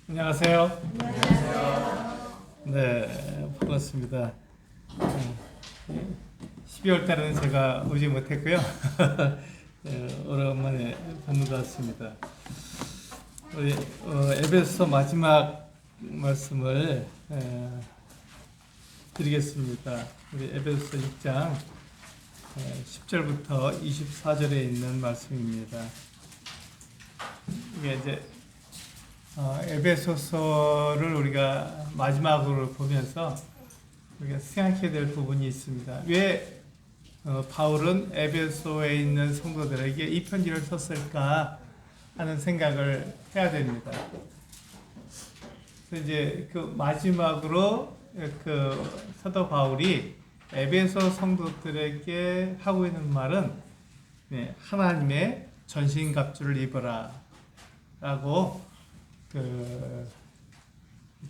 안녕하세요. 네, 반갑습니다. 12월 달에는 제가 오지 못했고요. 오랜만에 뵙는 것 같습니다. 우리 에베소서 마지막 말씀을 드리겠습니다. 우리 에베소서 6장 10절부터 24절에 있는 말씀입니다. 이게 이제 에베소서를 우리가 마지막으로 보면서 우리가 생각해야 될 부분이 있습니다. 왜 바울은 에베소에 있는 성도들에게 이 편지를 썼을까 하는 생각을 해야 됩니다. 그래서 이제 그 마지막으로 그 사도 바울이 에베소 성도들에게 하고 있는 말은 하나님의 전신갑주를 입어라 라고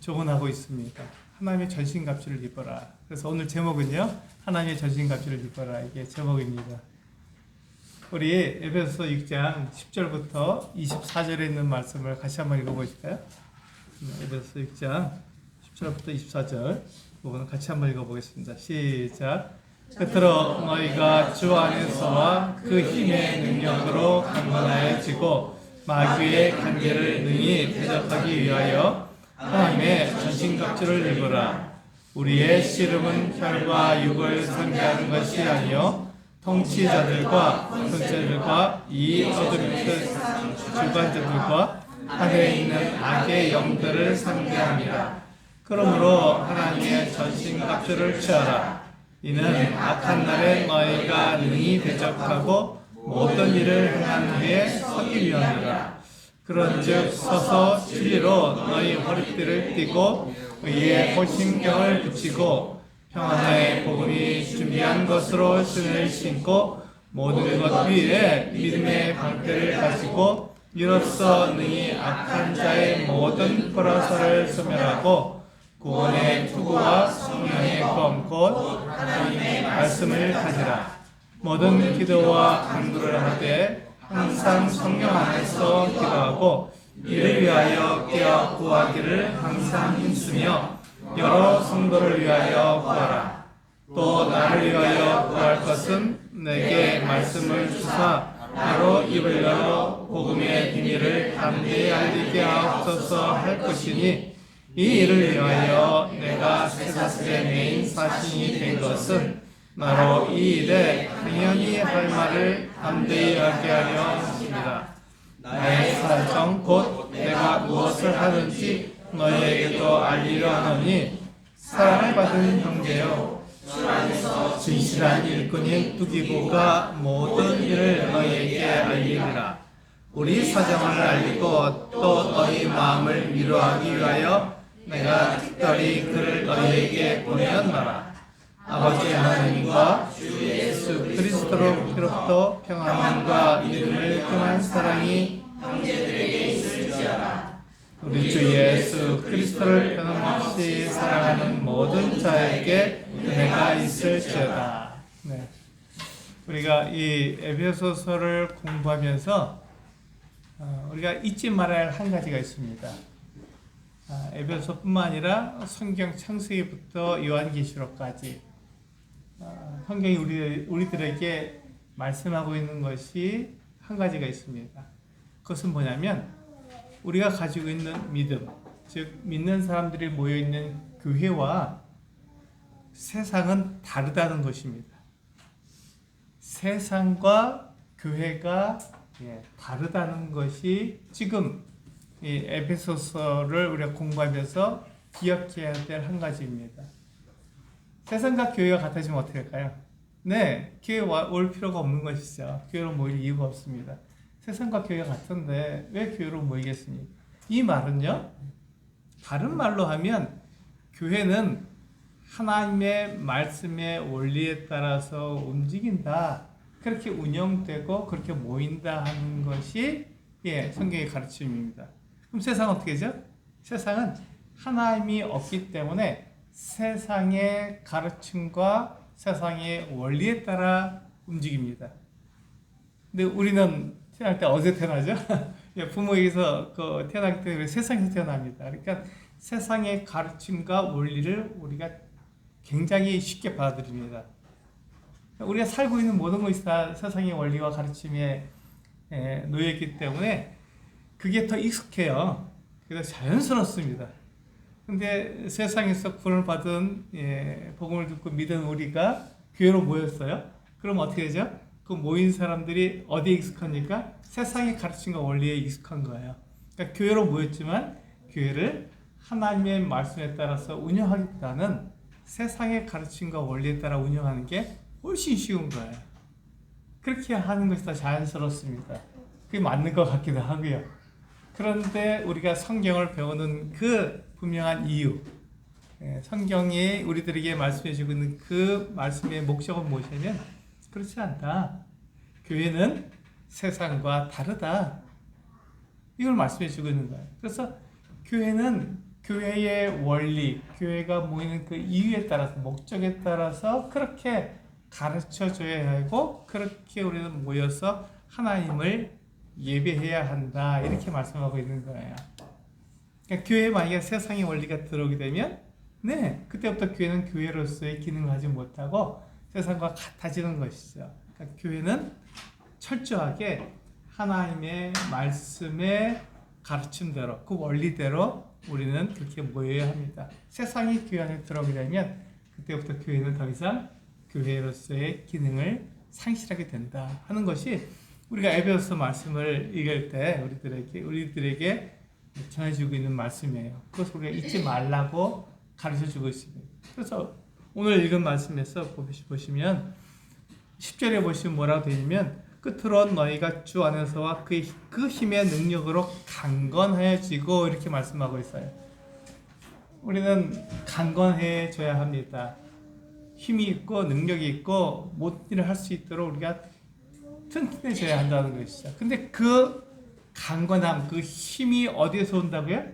조언하고 있습니다. 하나님의 전신갑주를 입어라. 그래서 오늘 제목은요, 하나님의 전신갑주를 입어라. 이게 제목입니다. 우리 에베소서 6장 10절부터 24절에 있는 말씀을 같이 한번 읽어보실까요? 에베소서 6장 10절부터 24절 부분 같이 한번 읽어보겠습니다. 시작. 끝으로 너희가 주 안에서와 그 힘의 능력으로 강건하여지고 마귀의 관계를 능히 대적하기 위하여 하나님의 전신갑주를 입으라. 우리의 씨름은 혈과 육을 상대하는 것이 아니요 통치자들과 권세들과 이 어둠의 주관자들과 하늘에 있는 악의 영들을 상대합니다. 그러므로 하나님의 전신갑주를 취하라. 이는 악한 날에 너희가 능히 대적하고 모든 일을 행한 후에 서기 위함이라. 그런즉 서서 진리로 너희 허리띠를 띠고 의의 호심경을 붙이고 평안의 복음이 준비한 것으로 신을 신고 모든 것 위에 믿음의 방패를 가지고 이로써 능히 악한 자의 모든 불화살을 소멸하고 구원의 투구와 성령의 검 곧 하나님의 말씀을 가지라. 모든 기도와 간구를 하되 항상 성령 안에서 기도하고 이를 위하여 깨어 구하기를 항상 힘쓰며 여러 성도를 위하여 구하라. 또 나를 위하여 구할 것은 내게 말씀을 주사 나로 입을 열어 복음의 비밀을 담대히 알리게 하옵소서 할 것이니 이 일을 위하여 내가 쇠사슬에 매인 사신이 된 것은 나로 이 일에 당연히 할 말을 담대히 하게 하려 합니다. 나의 사정 곧 내가 무엇을 하든지 너희에게도 알리려 하노니 사랑을 받은 형제여 진실한 일꾼인 두기고가 모든 일을 너희에게 알리리라. 우리 사정을 알리고 또 너희 마음을 위로하기 위하여 내가 특별히 그를 너희에게 보내었노라. 아버지 하나님과 주 예수 그리스도로부터 평안과 믿음을 통한 사랑이 형제들에게 있을지어다. 우리 주 예수 그리스도를 변함없이 사랑하는 모든 자에게 은혜가 있을지어다. 네. 우리가 이 에베소서를 공부하면서 우리가 잊지 말아야 할 한 가지가 있습니다. 에베소뿐만 아니라 성경 창세기부터 요한계시록까지 성경이 우리들에게 말씀하고 있는 것이 한 가지가 있습니다. 그것은 뭐냐면 우리가 가지고 있는 믿음, 즉 믿는 사람들이 모여있는 교회와 세상은 다르다는 것입니다. 세상과 교회가 다르다는 것이 지금 이 에베소서를 우리가 공부하면서 기억해야 될 한 가지입니다. 세상과 교회가 같아지면 어떻게 할까요? 네, 교회 올 필요가 없는 것이죠. 교회로 모일 이유가 없습니다. 세상과 교회가 같은데 왜 교회로 모이겠습니까? 이 말은요, 다른 말로 하면 교회는 하나님의 말씀의 원리에 따라서 움직인다. 그렇게 운영되고 그렇게 모인다 하는 것이 성경의 가르침입니다. 그럼 세상은 어떻게 되죠? 세상은 하나님이 없기 때문에 세상의 가르침과 세상의 원리에 따라 움직입니다. 근데 우리는 태어날 때 어디서 태어나죠? 부모에게서 태어나기 때문에 세상에서 태어납니다. 그러니까 세상의 가르침과 원리를 우리가 굉장히 쉽게 받아들입니다. 우리가 살고 있는 모든 것이 다 세상의 원리와 가르침에 놓여있기 때문에 그게 더 익숙해요. 그래서 자연스럽습니다. 근데 세상에서 구원을 받은 복음을 듣고 믿은 우리가 교회로 모였어요. 그럼 어떻게 되죠? 그 모인 사람들이 어디에 익숙합니까? 세상의 가르침과 원리에 익숙한 거예요. 그러니까 교회로 모였지만 교회를 하나님의 말씀에 따라서 운영하기보다는 세상의 가르침과 원리에 따라 운영하는 게 훨씬 쉬운 거예요. 그렇게 하는 것이 더 자연스럽습니다. 그게 맞는 것 같기도 하고요. 그런데 우리가 성경을 배우는 그 분명한 이유, 성경이 우리들에게 말씀해 주고 있는 그 말씀의 목적은 무엇이냐면 그렇지 않다. 교회는 세상과 다르다. 이걸 말씀해 주고 있는 거예요. 그래서 교회는 교회의 원리, 교회가 모이는 그 이유에 따라서, 목적에 따라서 그렇게 가르쳐 줘야 하고, 그렇게 우리는 모여서 하나님을 예배해야 한다. 이렇게 말씀하고 있는 거예요. 그러니까 교회에 만약에 세상의 원리가 들어오게 되면, 그때부터 교회는 교회로서의 기능을 하지 못하고 세상과 같아지는 것이죠. 그러니까 교회는 철저하게 하나님의 말씀의 가르침대로, 그 원리대로 우리는 그렇게 모여야 합니다. 세상이 교회 안에 들어오게 되면 그때부터 교회는 더 이상 교회로서의 기능을 상실하게 된다 하는 것이 우리가 에베소서 말씀을 읽을 때 우리들에게 전해주고 있는 말씀이에요. 그것을 우리가 잊지 말라고 가르쳐주고 있습니다. 그래서 오늘 읽은 말씀에서 보시면 10절에 보시면 뭐라고 되냐면 끝으로 너희가 주 안에서와 그 힘의 능력으로 강건해지고 이렇게 말씀하고 있어요. 우리는 강건해져야 합니다. 힘이 있고 능력이 있고 모든 일을 할 수 있도록 우리가 튼튼해져야 한다는 것이죠. 근데 그 강건함, 그 힘이 어디에서 온다고요?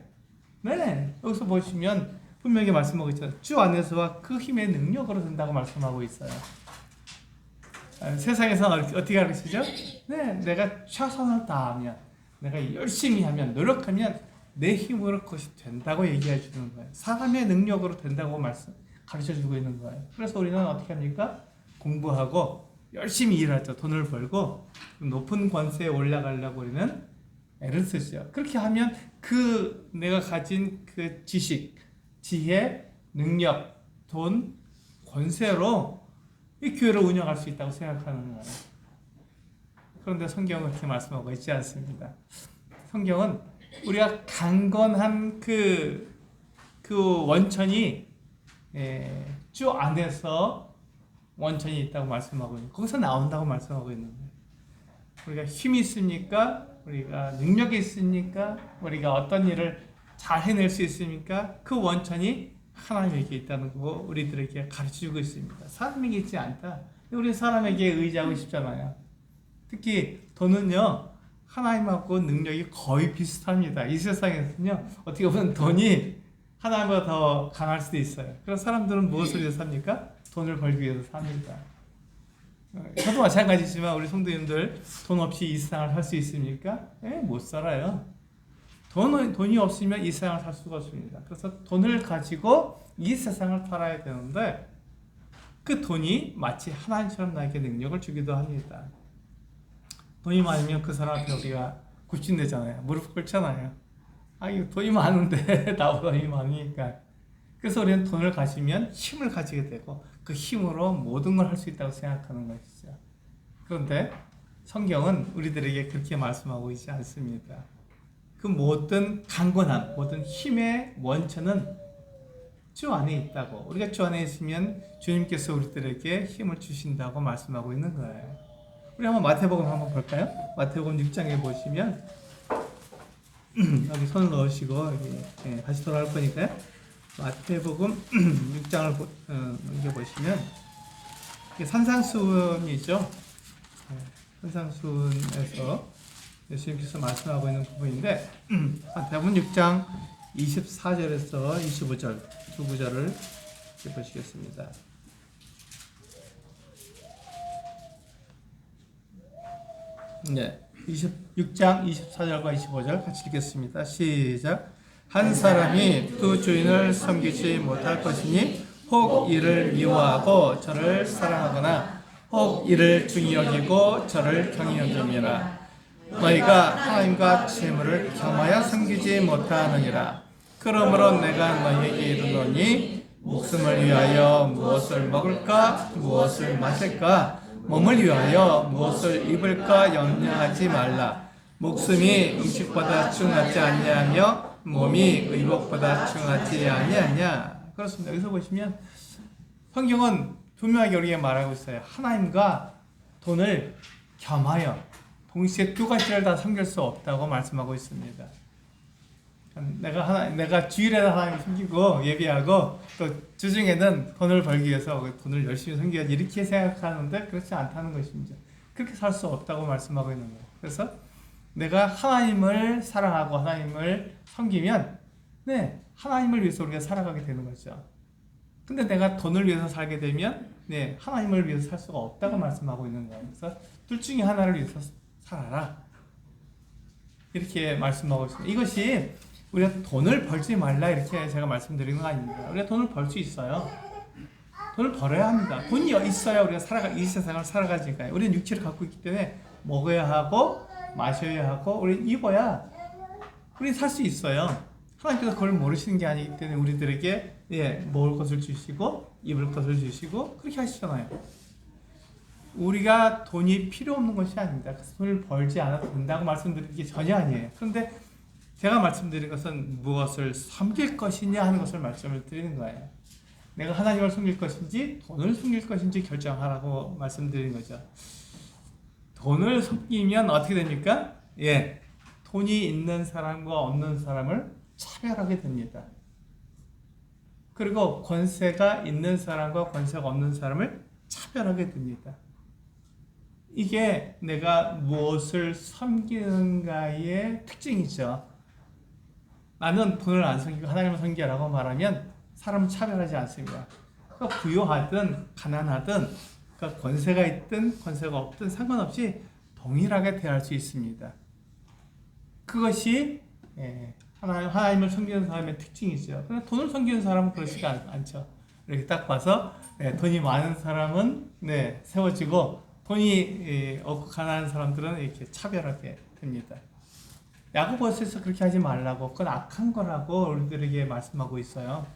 여기서 보시면 분명히 말씀하고 있죠. 주 안에서와 그 힘의 능력으로 된다고 말씀하고 있어요. 세상에서 어떻게 가르치죠? 내가 최선을 다하면, 내가 열심히 하면, 노력하면 내 힘으로 그것이 된다고 얘기해 주는 거예요. 사람의 능력으로 된다고 가르쳐 주고 있는 거예요. 그래서 우리는 어떻게 합니까? 공부하고 열심히 일하죠. 돈을 벌고 높은 권세에 올라가려고 우리는 애를 쓰죠. 그렇게 하면 그 내가 가진 그 지식, 지혜, 능력, 돈, 권세로 이 교회를 운영할 수 있다고 생각하는 거예요. 그런데 성경은 그렇게 말씀하고 있지 않습니다. 성경은 우리가 강건한 그 원천이 주 안에서 원천이 있다고 말씀하고 있는, 거기서 나온다고 말씀하고 있는 거예요. 우리가 힘이 있습니까? 우리가 능력이 있습니까? 우리가 어떤 일을 잘 해낼 수 있습니까? 그 원천이 하나님에게 있다는 거 우리들에게 가르쳐주고 있습니다. 사람에게 있지 않다. 우리 사람에게 의지하고 싶잖아요. 특히 돈은요, 하나님하고 능력이 거의 비슷합니다. 이 세상에서는요, 어떻게 보면 돈이 하나님보다 더 강할 수도 있어요. 그래서 사람들은 무엇을 위해서 삽니까? 돈을 벌기 위해서 삽니다. 저도 마찬가지지만 우리 성도님들 돈 없이 이 세상을 살 수 있습니까? 못 살아요. 돈이 없으면 이 세상을 살 수가 없습니다. 그래서 돈을 가지고 이 세상을 살아야 되는데 그 돈이 마치 하나님처럼 나에게 능력을 주기도 합니다. 돈이 많으면 그 사람 앞에 우리가 굽신대잖아요. 무릎 꿇잖아요. 이거 돈이 많은데 나보다 돈이 많으니까. 그래서 우리는 돈을 가지면 힘을 가지게 되고 그 힘으로 모든 걸 할 수 있다고 생각하는 것이죠. 그런데 성경은 우리들에게 그렇게 말씀하고 있지 않습니다. 그 모든 강건함, 모든 힘의 원천은 주 안에 있다고. 우리가 주 안에 있으면 주님께서 우리들에게 힘을 주신다고 말씀하고 있는 거예요. 우리 한번 마태복음 한번 볼까요? 마태복음 6장에 보시면 여기 손을 넣으시고 여기 다시 돌아갈 거니까요. 마태복음 6장을 넘겨보시면 이게 산상수훈이죠. 산상수훈에서 예수님께서 말씀하고 있는 부분인데 마태복음 6장 24절에서 25절 두 구절을 보시겠습니다. 6장 24절과 25절 같이 읽겠습니다. 시작. 한 사람이 두 주인을 섬기지 못할 것이니 혹 이를 미워하고 저를 사랑하거나 혹 이를 중히 여기고 저를 경히 여김이라. 너희가 하나님과 재물을 겸하여 섬기지 못하느니라. 그러므로 내가 너희에게 이르노니 목숨을 위하여 무엇을 먹을까 무엇을 마실까 몸을 위하여 무엇을 입을까 염려하지 말라. 목숨이 음식보다 중하지 아니하며 몸이 의복보다 중하지 아니하냐. 그렇습니다. 여기서 보시면 성경은 분명하게 우리에게 말하고 있어요. 하나님과 돈을 겸하여 동시에 두 가지를 다 섬길 수 없다고 말씀하고 있습니다. 내가 주일에도 하나님을 섬기고 예배하고 또 주중에는 돈을 벌기 위해서 돈을 열심히 섬겨야지 이렇게 생각하는데 그렇지 않다는 것입니다. 그렇게 살 수 없다고 말씀하고 있는 거예요. 그래서 내가 하나님을 사랑하고 하나님을 섬기면 하나님을 위해서 우리가 살아가게 되는 거죠. 근데 내가 돈을 위해서 살게 되면 하나님을 위해서 살 수가 없다고 말씀하고 있는 거예요. 그래서 둘 중에 하나를 위해서 살아라. 이렇게 말씀하고 있습니다. 이것이 우리가 돈을 벌지 말라 이렇게 제가 말씀드리는 거 아닙니다. 우리가 돈을 벌 수 있어요. 돈을 벌어야 합니다. 돈이 있어야 우리가 이 세상을 살아가니까요. 우리는 육체를 갖고 있기 때문에 먹어야 하고 마셔야 하고 우리는 입어야 우리는 살 수 있어요. 하나님께서 그걸 모르시는 게 아니기 때문에 우리들에게 먹을 것을 주시고 입을 것을 주시고 그렇게 하시잖아요. 우리가 돈이 필요 없는 것이 아닙니다. 그래서 돈을 벌지 않아도 된다고 말씀드리는 게 전혀 아니에요. 그런데 제가 말씀드린 것은 무엇을 섬길 것이냐 하는 것을 말씀을 드리는 거예요. 내가 하나님을 섬길 것인지 돈을 섬길 것인지 결정하라고 말씀드리는 거죠. 돈을 섬기면 어떻게 됩니까? 돈이 있는 사람과 없는 사람을 차별하게 됩니다. 그리고 권세가 있는 사람과 권세가 없는 사람을 차별하게 됩니다. 이게 내가 무엇을 섬기는가의 특징이죠. 나는 돈을 안 섬기고 하나님을 섬기라고 말하면 사람을 차별하지 않습니다. 그러니까 부유하든 가난하든 그러니까 권세가 있든 권세가 없든 상관없이 동일하게 대할 수 있습니다. 그것이 하나님을 섬기는 사람의 특징이죠. 그런데 돈을 섬기는 사람은 그렇지가 않죠. 이렇게 딱 봐서 돈이 많은 사람은 세워지고 돈이 없고 가난한 사람들은 이렇게 차별하게 됩니다. 야고보서에서 그렇게 하지 말라고, 그건 악한 거라고 우리들에게 말씀하고 있어요.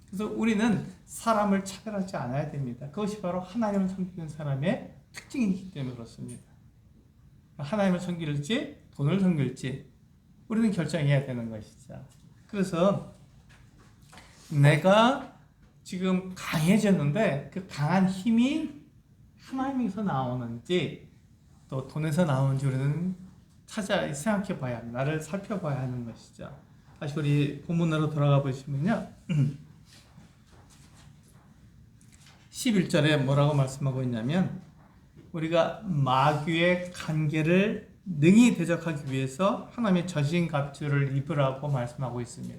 그래서 우리는 사람을 차별하지 않아야 됩니다. 그것이 바로 하나님을 섬기는 사람의 특징이기 때문에 그렇습니다. 하나님을 섬길지 돈을 섬길지 우리는 결정해야 되는 것이죠. 그래서 내가 지금 강해졌는데 그 강한 힘이 하나님에서 나오는지 또 돈에서 나오는지 우리는 생각해 봐야 합니다. 나를 살펴봐야 하는 것이죠. 다시 우리 본문으로 돌아가 보시면요. 11절에 뭐라고 말씀하고 있냐면 우리가 마귀의 관계를 능히 대적하기 위해서 하나님의 전신갑주를 입으라고 말씀하고 있습니다.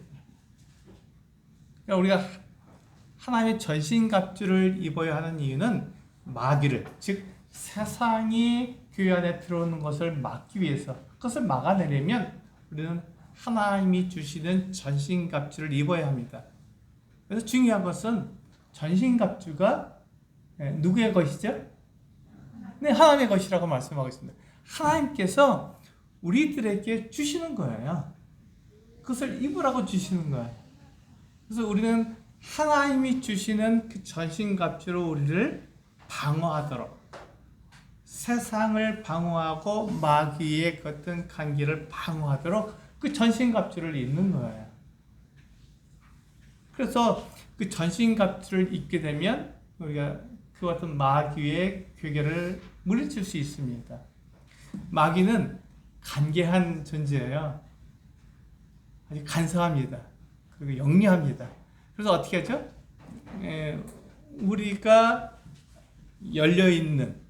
그러니까 우리가 하나님의 전신갑주를 입어야 하는 이유는 마귀를, 즉 세상이 교회 안에 들어오는 것을 막기 위해서, 그것을 막아내려면 우리는 하나님이 주시는 전신갑주를 입어야 합니다. 그래서 중요한 것은 전신갑주가 누구의 것이죠? 하나님의 것이라고 말씀하고 있습니다. 하나님께서 우리들에게 주시는 거예요. 그것을 입으라고 주시는 거예요. 그래서 우리는 하나님이 주시는 그 전신갑주로 우리를 방어하도록, 세상을 방어하고 마귀의 어떤 관계를 방어하도록 그 전신갑주를 입는 거예요. 그래서 그 전신갑주를 입게 되면 우리가 그 어떤 마귀의 괴계를 물리칠 수 있습니다. 마귀는 간계한 존재예요. 아주 간사합니다. 그리고 영리합니다. 그래서 어떻게 하죠? 우리가 열려있는,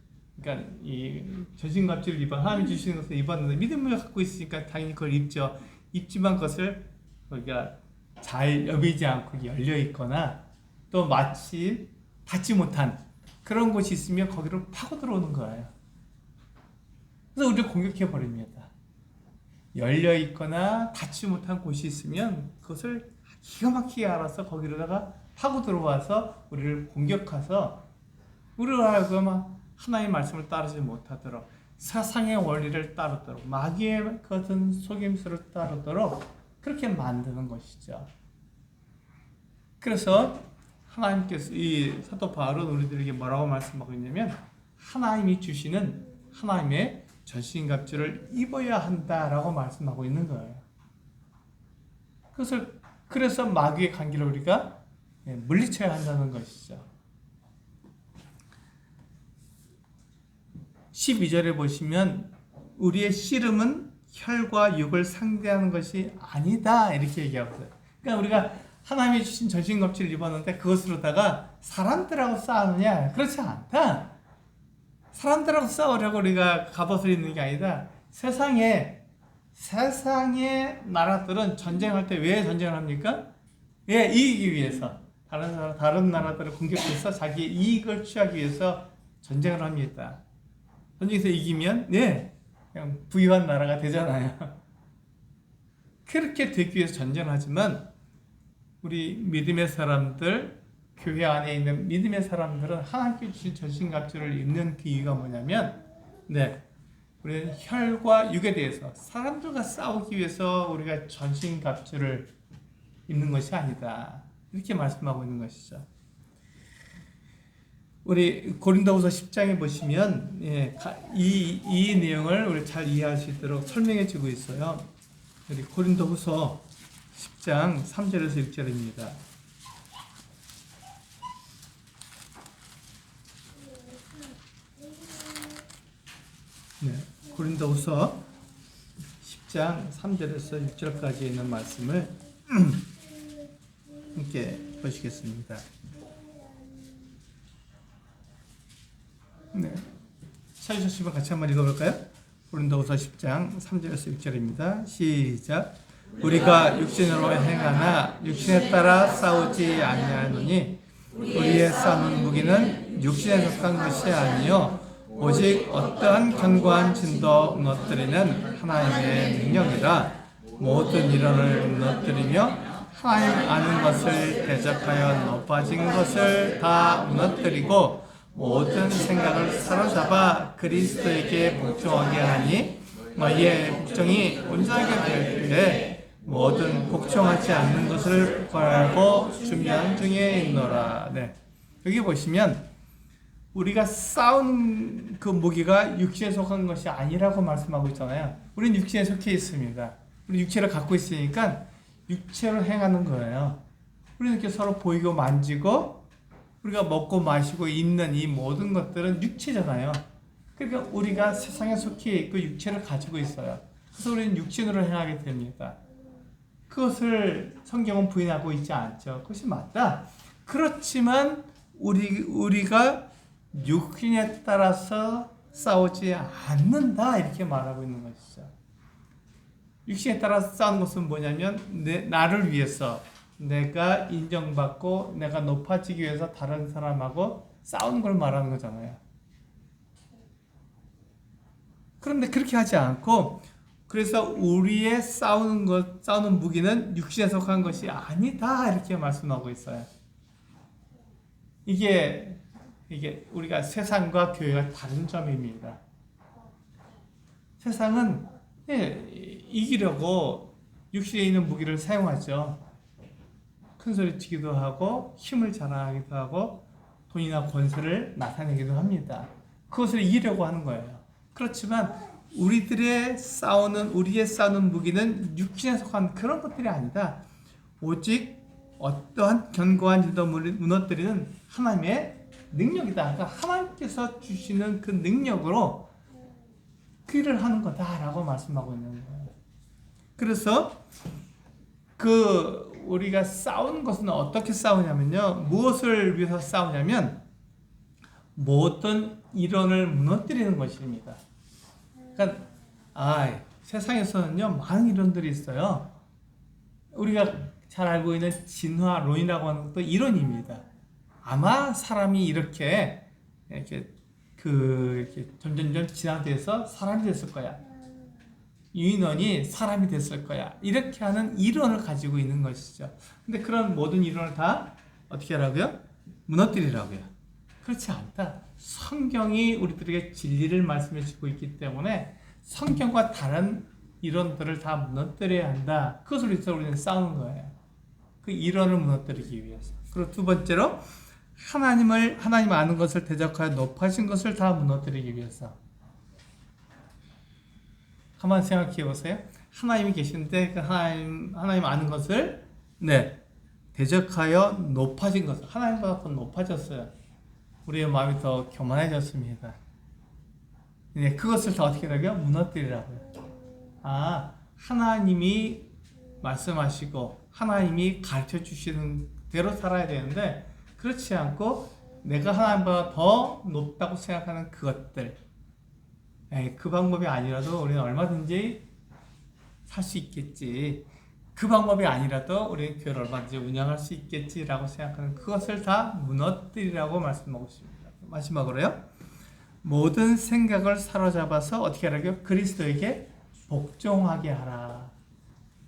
그러니까 이 전신갑주를 하나님이 주시는 것을 입었는데 믿음을 갖고 있으니까 당연히 그걸 입죠. 입지만 그것을 우리가 잘 여비지 않고 열려있거나 또 마치 닿지 못한 그런 곳이 있으면 거기로 파고 들어오는 거예요. 그래서 우리를 공격해 버립니다. 열려 있거나 닿지 못한 곳이 있으면 그것을 기가 막히게 알아서 거기로다가 파고 들어와서 우리를 공격해서 우리로 하여금 하나님의 말씀을 따르지 못하도록 세상의 원리를 따르도록 마귀의 같은 속임수를 따르도록 그렇게 만드는 것이죠. 그래서 하나님께서 이 사도 바울은 우리들에게 뭐라고 말씀하고 있냐면 하나님이 주시는 하나님의 전신갑주를 입어야 한다라고 말씀하고 있는 거예요. 그래서 마귀의 관계를 우리가 물리쳐야 한다는 것이죠. 12절에 보시면 우리의 씨름은 혈과 육을 상대하는 것이 아니다 이렇게 얘기하거든요. 그러니까 우리가 하나님이 주신 전신갑주를 입었는데 그것으로다가 사람들하고 싸우느냐? 그렇지 않다. 사람들하고 싸우려고 우리가 갑옷을 입는 게 아니다. 세상의 나라들은 전쟁할 때 왜 전쟁을 합니까? 예, 이기기 위해서. 다른 나라들을 공격해서 자기의 이익을 취하기 위해서 전쟁을 합니다. 전쟁에서 이기면, 네, 그냥 부유한 나라가 되잖아요. 그렇게 되기 위해서 전쟁을 하지만, 우리 믿음의 사람들, 교회 안에 있는 믿음의 사람들은 하나님께 주신 전신갑주를 입는 그 이유가 뭐냐면, 네, 우리는 혈과 육에 대해서 사람들과 싸우기 위해서 우리가 전신갑주를 입는 것이 아니다. 이렇게 말씀하고 있는 것이죠. 우리 고린도후서 10장에 보시면 이 내용을 우리 잘 이해할 수 있도록 설명해 주고 있어요. 우리 고린도후서 10장 3절에서 6절입니다. 네, 고린도후서 10장 3절에서 6절까지 있는 말씀을 함께 보시겠습니다. 네, 찾으셨으면 같이 한번 읽어볼까요? 고린도후서 10장 3절에서 6절입니다. 시작. 우리가 육신으로 행하나 육신에 따라 싸우지 아니하노니 우리의 싸우는 무기는 육신에 속한 것이 아니요 오직 어떠한 견고한 진도 무너뜨리는 하나님의 능력이라. 모든 이론을 무너뜨리며 하나님 아는 것을 대적하여 높아진 것을 다 무너뜨리고 모든 생각을 사로잡아 그리스도에게 복종하게 하니 너희의 복종이 온전하게 될 때에 모든 복종하지 않는 것을 구하고 준비하는 중에 있노라. 네, 여기 보시면 우리가 싸운 그 무기가 육체에 속한 것이 아니라고 말씀하고 있잖아요. 우리는 육체에 속해 있습니다. 우리 육체를 갖고 있으니까 육체로 행하는 거예요. 우리는 이렇게 서로 보이고 만지고 우리가 먹고 마시고 입는 이 모든 것들은 육체잖아요. 그러니까 우리가 세상에 속해 있고 육체를 가지고 있어요. 그래서 우리는 육신으로 행하게 됩니다. 그것을 성경은 부인하고 있지 않죠. 그것이 맞다. 그렇지만 우리가 육신에 따라서 싸우지 않는다 이렇게 말하고 있는 것이죠. 육신에 따라서 싸우는 것은 뭐냐면 나를 위해서 내가 인정받고 내가 높아지기 위해서 다른 사람하고 싸우는 걸 말하는 거잖아요. 그런데 그렇게 하지 않고 그래서 우리의 싸우는 무기는 육신에 속한 것이 아니다 이렇게 말씀하고 있어요. 이게 우리가 세상과 교회가 다른 점입니다. 세상은 이기려고 육신에 있는 무기를 사용하죠. 큰 소리 치기도 하고 힘을 자랑하기도 하고 돈이나 권세를 나타내기도 합니다. 그것을 이기려고 하는 거예요. 그렇지만 우리의 싸우는 무기는 육신에 속한 그런 것들이 아니다. 오직 어떠한 견고한 진도 무너뜨리는 하나님의 능력이다. 그러니까 하나님께서 주시는 그 능력으로 그 일을 하는 거다라고 말씀하고 있는 거예요. 그래서 우리가 싸우는 것은 어떻게 싸우냐면요. 무엇을 위해서 싸우냐면 모든 이론을 무너뜨리는 것입니다. 그러니까 세상에서는요 많은 이론들이 있어요. 우리가 잘 알고 있는 진화론이라고 하는 것도 이론입니다. 아마 사람이 이렇게 이렇게 점점점 진화돼서 사람이 됐을 거야. 유인원이 사람이 됐을 거야. 이렇게 하는 이론을 가지고 있는 것이죠. 근데 그런 모든 이론을 다 어떻게 하라고요? 무너뜨리라고요. 그렇지 않다. 성경이 우리들에게 진리를 말씀해 주고 있기 때문에 성경과 다른 이론들을 다 무너뜨려야 한다. 그것을 위해서 우리는 싸우는 거예요. 그 이론을 무너뜨리기 위해서. 그리고 두 번째로 하나님 아는 것을 대적하여 높아진 것을 다 무너뜨리기 위해서. 한번 생각해 보세요. 하나님이 계신데 그 하나님 아는 것을 대적하여 높아진 것. 하나님보다 더 높아졌어요. 우리의 마음이 더 교만해졌습니다. 그것을 다 어떻게 하라고요? 무너뜨리라고요. 하나님이 말씀하시고 하나님이 가르쳐 주시는 대로 살아야 되는데 그렇지 않고 내가 하나님보다 더 높다고 생각하는 그것들, 그 방법이 아니라도 우리는 얼마든지 살 수 있겠지. 그 방법이 아니라도 우리는 교회를 얼마든지 운영할 수 있겠지라고 생각하는 그것을 다 무너뜨리라고 말씀하고 있습니다. 마지막으로요. 모든 생각을 사로잡아서 어떻게 하라고요? 그리스도에게 복종하게 하라.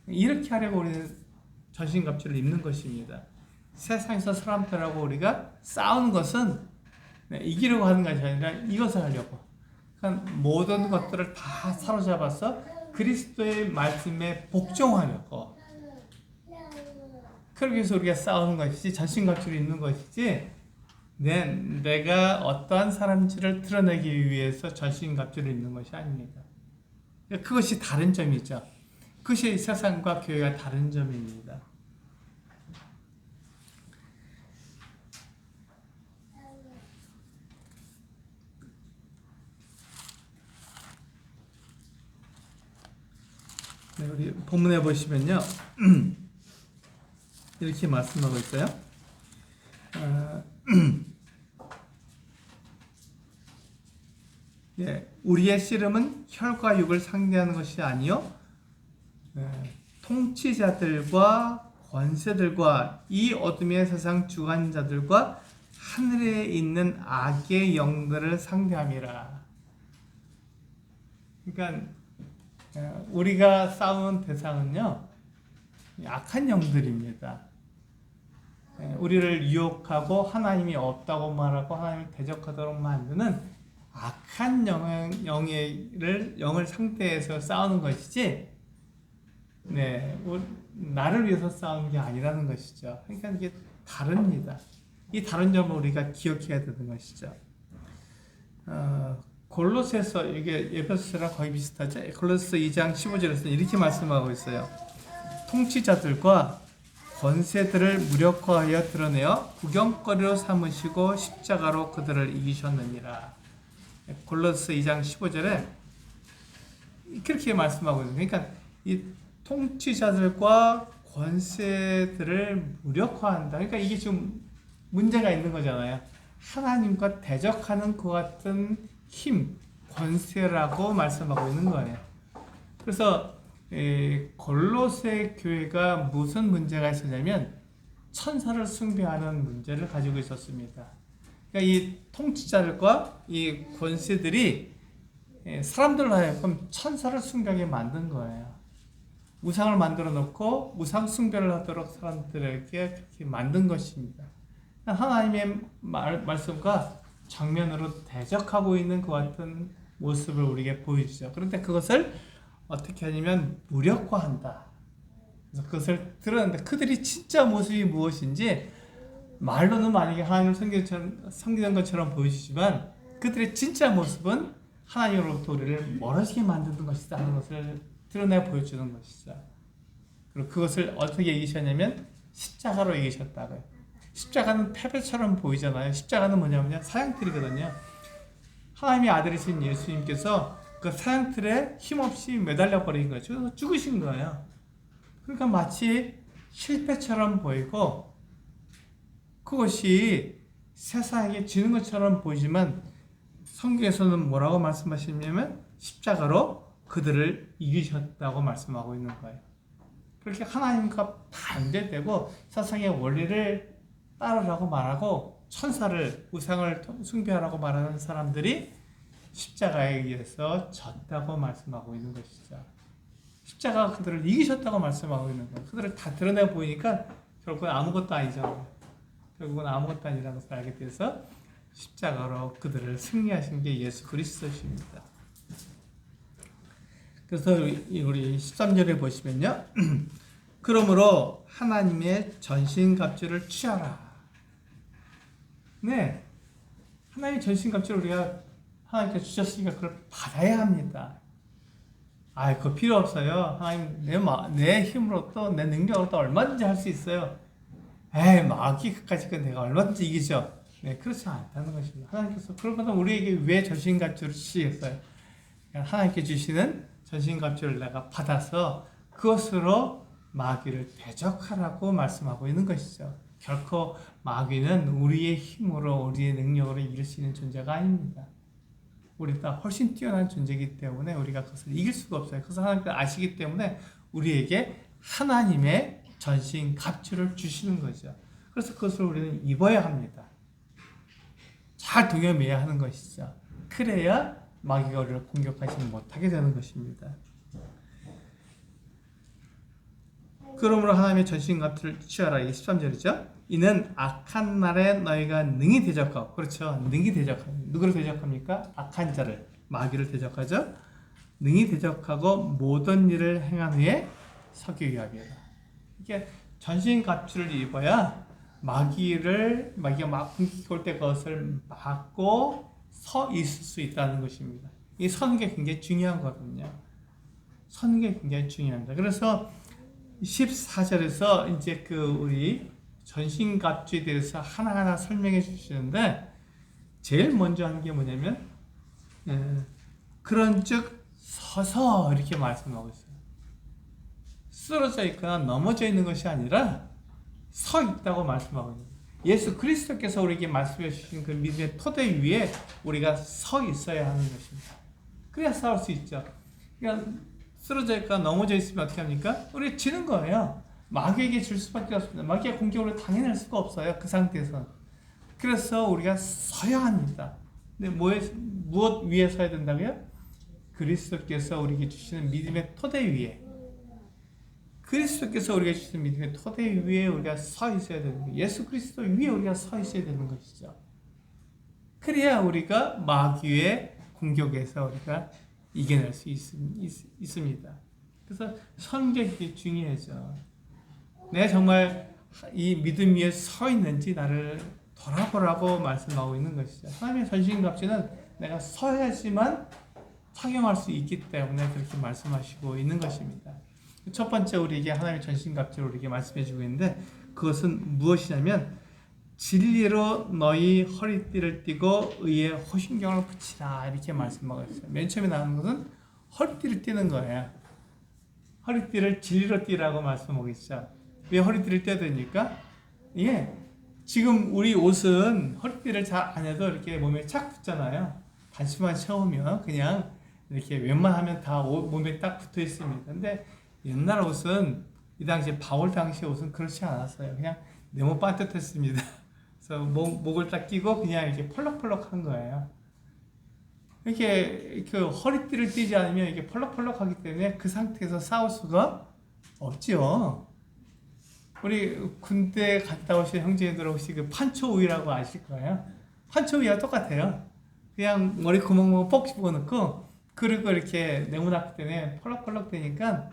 이렇게 하려고 우리는 전신갑주를 입는 것입니다. 세상에서 사람들하고 우리가 싸우는 것은 이기려고 하는 것이 아니라 이것을 하려고. 그러니까 모든 것들을 다 사로잡아서 그리스도의 말씀에 복종하려고. 그러기 위해서 우리가 싸우는 것이지 전신갑주를 입는 것이지 내가 어떠한 사람인지를 드러내기 위해서 전신갑주를 입는 것이 아닙니다. 그것이 다른 점이죠. 그것이 세상과 교회가 다른 점입니다. 우리 본문에 보시면요. 이렇게 말씀하고 있어요. 우리의 씨름은 혈과 육을 상대하는 것이 아니요 통치자들과 권세들과 이 어둠의 세상 주관자들과 하늘에 있는 악의 영들을 상대함이라. 그러니까 우리가 싸우는 대상은요 악한 영들입니다. 우리를 유혹하고 하나님이 없다고 말하고 하나님을 대적하도록 만드는 악한 영을 상대해서 싸우는 것이지, 나를 위해서 싸우는 게 아니라는 것이죠. 그러니까 이게 다릅니다. 이 다른 점을 우리가 기억해야 되는 것이죠. 골로새서, 이게 에베소서랑 거의 비슷하죠. 골로새 2장 15절에서 이렇게 말씀하고 있어요. 통치자들과 권세들을 무력화하여 드러내어 구경거리로 삼으시고 십자가로 그들을 이기셨느니라. 골로새 2장 15절에 그렇게 말씀하고 있어요. 그러니까 이 통치자들과 권세들을 무력화한다. 그러니까 이게 지금 문제가 있는 거잖아요. 하나님과 대적하는 것 같은 힘, 권세라고 말씀하고 있는 거예요. 그래서 골로새 교회가 무슨 문제가 있었냐면 천사를 숭배하는 문제를 가지고 있었습니다. 그러니까 이 통치자들과 이 권세들이 사람들로 하여금 천사를 숭배하게 만든 거예요. 우상을 만들어 놓고 우상 숭배를 하도록 사람들에게 그렇게 만든 것입니다. 하나님의 말씀과 정면으로 대적하고 있는 그 같은 모습을 우리에게 보여주죠. 그런데 그것을 어떻게 하냐면 무력화한다. 그래서 그것을 드러낸다. 그들이 진짜 모습이 무엇인지 말로는 만약에 하나님을 섬기는 것처럼 보여주지만 그들의 진짜 모습은 하나님으로부터 우리를 멀어지게 만드는 것이다 하는 것을 드러내 보여주는 것이죠. 그리고 그것을 어떻게 이기셨냐면 십자가로 이기셨다고요. 십자가는 패배처럼 보이잖아요. 십자가는 뭐냐면요, 사형틀이거든요. 하나님의 아들이신 예수님께서 그 사형틀에 힘없이 매달려 버린 거죠. 그래서 죽으신 거예요. 그러니까 마치 실패처럼 보이고 그것이 세상에게 지는 것처럼 보이지만 성경에서는 뭐라고 말씀하시냐면 십자가로 그들을 이기셨다고 말씀하고 있는 거예요. 그렇게 하나님과 반대되고 세상의 원리를 따르라고 말하고 천사를 우상을 숭배하라고 말하는 사람들이 십자가에 의해서 졌다고 말씀하고 있는 것이죠. 십자가가 그들을 이기셨다고 말씀하고 있는 거예요. 그들을 다 드러내 보이니까 결국은 아무것도 아니죠. 결국은 아무것도 아니라는 것을 알게 돼서 십자가로 그들을 승리하신 게 예수 그리스도십니다. 그래서 우리 13절에 보시면요. 그러므로 하나님의 전신갑주를 취하라. 네. 하나님의 전신갑주를 우리가 하나님께 주셨으니까 그걸 받아야 합니다. 그거 필요 없어요. 하나님, 내 힘으로 또, 내 능력으로 또 얼마든지 할 수 있어요. 마귀 그까짓 건 내가 얼마든지 이기죠. 네, 그렇지 않다는 것입니다. 하나님께서, 그러면 우리에게 왜 전신갑주를 주시겠어요? 하나님께 주시는 전신갑주를 내가 받아서 그것으로 마귀를 대적하라고 말씀하고 있는 것이죠. 결코 마귀는 우리의 힘으로, 우리의 능력으로 이길 수 있는 존재가 아닙니다. 우리보다 훨씬 뛰어난 존재이기 때문에 우리가 그것을 이길 수가 없어요. 그래서 하나님께서 아시기 때문에 우리에게 하나님의 전신 갑주를 주시는 거죠. 그래서 그것을 우리는 입어야 합니다. 잘 동여매야 하는 것이죠. 그래야 마귀가 우리를 공격하지 못하게 되는 것입니다. 그러므로 하나님의 전신 갑주를 취하라. 이게 13절이죠. 이는 악한 날에 너희가 능히 대적하고, 그렇죠. 능히 대적합니다. 누구를 대적합니까? 악한 자를, 마귀를 대적하죠. 능히 대적하고 모든 일을 행한 후에 서기 위함이라. 이게 전신갑주를 입어야 마귀가 막 공격해 올 때 그것을 막고 서 있을 수 있다는 것입니다. 이 서는 게 굉장히 중요한 거거든요. 서는 게 굉장히 중요합니다. 그래서 14절에서 이제 우리 전신갑주에 대해서 하나하나 설명해 주시는데, 제일 먼저 하는 게 뭐냐면, 그런즉 서서 이렇게 말씀하고 있어요. 쓰러져 있거나 넘어져 있는 것이 아니라 서 있다고 말씀하고 있는 거예요. 예수 그리스도께서 우리에게 말씀해 주신 그 믿음의 토대 위에 우리가 서 있어야 하는 것입니다. 그래야 싸울 수 있죠. 그러니까 쓰러져 있거나 넘어져 있으면 어떻게 합니까? 우리가 지는 거예요. 마귀에게 질 수밖에 없습니다. 마귀의 공격을 당해낼 수가 없어요. 그 상태에서. 그래서 우리가 서야 합니다. 근데 무엇 위에 서야 된다고요? 그리스도께서 우리에게 주시는 믿음의 토대 위에, 그리스도께서 우리에게 주시는 믿음의 토대 위에 우리가 서 있어야 되는 거예요. 예수 그리스도 위에 우리가 서 있어야 되는 것이죠. 그래야 우리가 마귀의 공격에서 우리가 이겨낼 수 있습니다. 그래서 서는 게 되게 중요하죠. 내가 정말 이 믿음 위에 서 있는지 나를 돌아보라고 말씀하고 있는 것이죠. 하나님의 전신갑주는 내가 서야지만 착용할 수 있기 때문에 그렇게 말씀하시고 있는 것입니다. 첫 번째 우리에게 하나님의 전신갑주를 우리에게 말씀해 주고 있는데, 그것은 무엇이냐면 진리로 너희 허리띠를 띠고 의의 호신경을 붙이라, 이렇게 말씀하고 있어요. 맨 처음에 나오는 것은 허리띠를 띠는 거예요. 허리띠를 진리로 띠라고 말씀하고 있죠. 왜 허리띠를 떼야 됩니까? 지금 우리 옷은 허리띠를 잘 안 해도 이렇게 몸에 착 붙잖아요. 단추만 채우면 그냥 이렇게 웬만하면 다 몸에 딱 붙어 있습니다. 근데 옛날 옷은, 이 당시에 바울 당시 옷은 그렇지 않았어요. 그냥 네모 반듯했습니다. 그래서 목을 딱 끼고 그냥 이렇게 펄럭펄럭 한 거예요. 이렇게 허리띠를 띠지 않으면 이게 펄럭펄럭하기 때문에 그 상태에서 싸울 수가 없죠. 우리 군대 갔다 오신 형제들 혹시 그 판초우유라고 아실 거예요? 판초우유와 똑같아요. 그냥 머리 구멍만 뻑 집어넣고, 그리고 이렇게 네모났기 때문에 펄럭펄럭 되니까,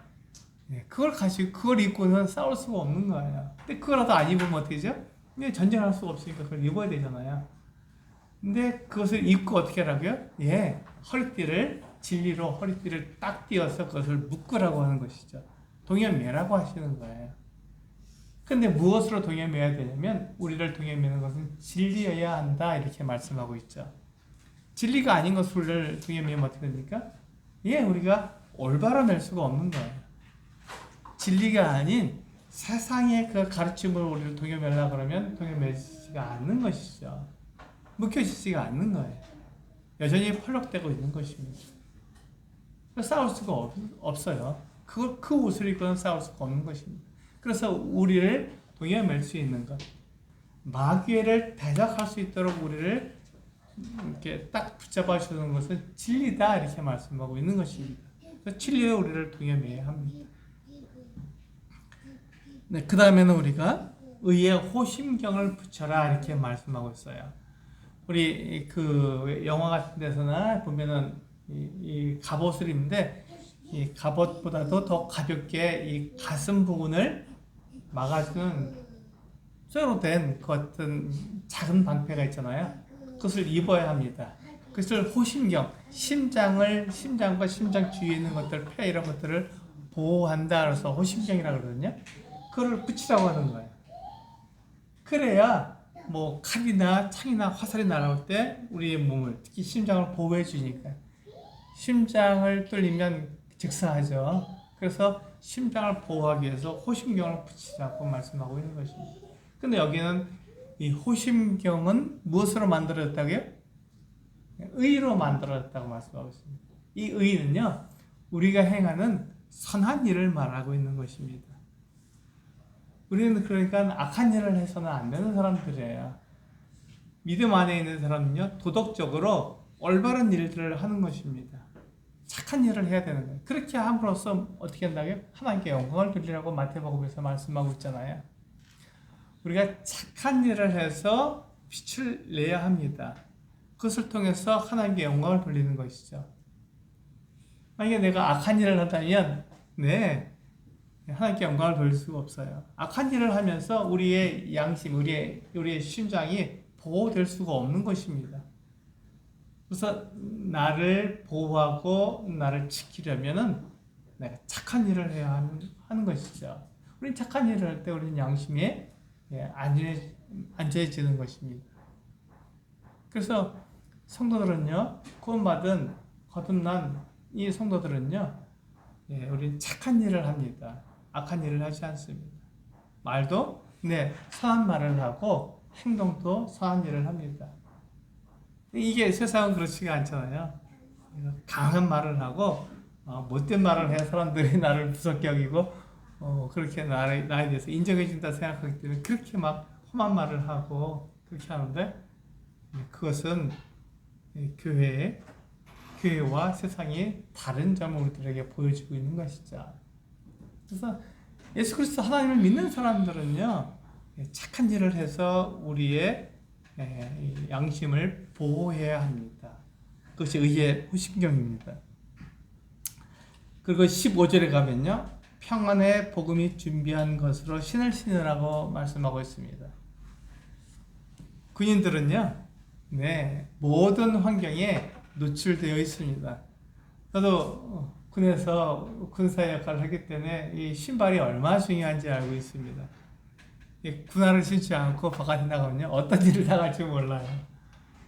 그걸 입고는 싸울 수가 없는 거예요. 근데 그거라도 안 입으면 어떻게 되죠? 근데 전쟁할 수가 없으니까 그걸 입어야 되잖아요. 근데 그것을 입고 어떻게 하라고요? 허리띠를, 진리로 허리띠를 딱 띄어서 그것을 묶으라고 하는 것이죠. 동여매라고 하시는 거예요. 근데 무엇으로 동여매야 되냐면, 우리를 동여매는 것은 진리여야 한다, 이렇게 말씀하고 있죠. 진리가 아닌 것을 동여매면 어떻게 됩니까? 우리가 올바로 낼 수가 없는 거예요. 진리가 아닌 세상의 그 가르침으로 우리를 동여매려고 그러면 동여매지가 않는 것이죠. 묶여지지가 않는 거예요. 여전히 펄럭대고 있는 것입니다. 싸울 수가 없어요. 그 옷을 입고는 싸울 수가 없는 것입니다. 그래서 우리를 동여맬 수 있는 것, 마귀를 대적할 수 있도록 우리를 이렇게 딱 붙잡아 주는 것은 진리다 이렇게 말씀하고 있는 것입니다. 그래서 진리에 우리를 동행해야 합니다. 네, 그 다음에는 우리가 의에 호심경을 붙여라 이렇게 말씀하고 있어요. 우리 그 영화 같은 데서나 보면은 이 갑옷을 입는데 이 갑옷보다도 더 가볍게 이 가슴 부분을 막아주는 쇠로 된 그 어떤 작은 방패가 있잖아요. 그것을 입어야 합니다. 그것을 호심경, 심장과 심장 주위에 있는 것들, 폐 이런 것들을 보호한다. 그래서 호심경이라고 그러거든요. 그걸 붙이라고 하는 거예요. 그래야 뭐 칼이나 창이나 화살이 날아올 때 우리의 몸을, 특히 심장을 보호해 주니까. 심장을 뚫리면 즉사하죠. 그래서 심장을 보호하기 위해서 호심경을 붙이라고 말씀하고 있는 것입니다. 근데 여기는 이 호심경은 무엇으로 만들어졌다고요? 의로 만들어졌다고 말씀하고 있습니다. 이 의는요, 우리가 행하는 선한 일을 말하고 있는 것입니다. 우리는 그러니까 악한 일을 해서는 안 되는 사람들이에요. 믿음 안에 있는 사람은요, 도덕적으로 올바른 일들을 하는 것입니다. 착한 일을 해야 되는 거예요. 그렇게 함으로써 어떻게 한다고요? 하나님께 영광을 돌리라고 마태복음에서 말씀하고 있잖아요. 우리가 착한 일을 해서 빛을 내야 합니다. 그것을 통해서 하나님께 영광을 돌리는 것이죠. 만약에 내가 악한 일을 한다면 하나님께 영광을 돌릴 수가 없어요. 악한 일을 하면서 우리의 양심, 우리의 심장이 보호될 수가 없는 것입니다. 그래서 나를 보호하고 나를 지키려면은 내가 착한 일을 해야 하는 것이죠. 우리는 착한 일을 할 때 우리는 양심에 안전해지는 것입니다. 그래서 성도들은요, 구원받은 거듭난 이 성도들은요, 우리는 착한 일을 합니다. 악한 일을 하지 않습니다. 말도 선한 말을 하고 행동도 선한 일을 합니다. 이게 세상은 그렇지가 않잖아요. 강한 말을 하고 못된 말을 해야 사람들이 나를 무섭게 여기고 그렇게 나에 대해서 인정해준다 생각하기 때문에 그렇게 막 험한 말을 하고 그렇게 하는데 그것은 교회와 세상이 다른 점을 우리들에게 보여주고 있는 것이죠. 그래서 예수 그리스도 하나님을 믿는 사람들은요, 착한 일을 해서 우리의 양심을 보호해야 합니다. 그것이 의의 호심경입니다. 그리고 15절에 가면요, 평안의 복음이 준비한 것으로 신을 신으라고 말씀하고 있습니다. 군인들은요, 모든 환경에 노출되어 있습니다. 저도 군에서 군사 역할을 했기 때문에 이 신발이 얼마나 중요한지 알고 있습니다. 군화를 신지 않고 바깥에 나가면요, 어떤 일을 당할지 몰라요.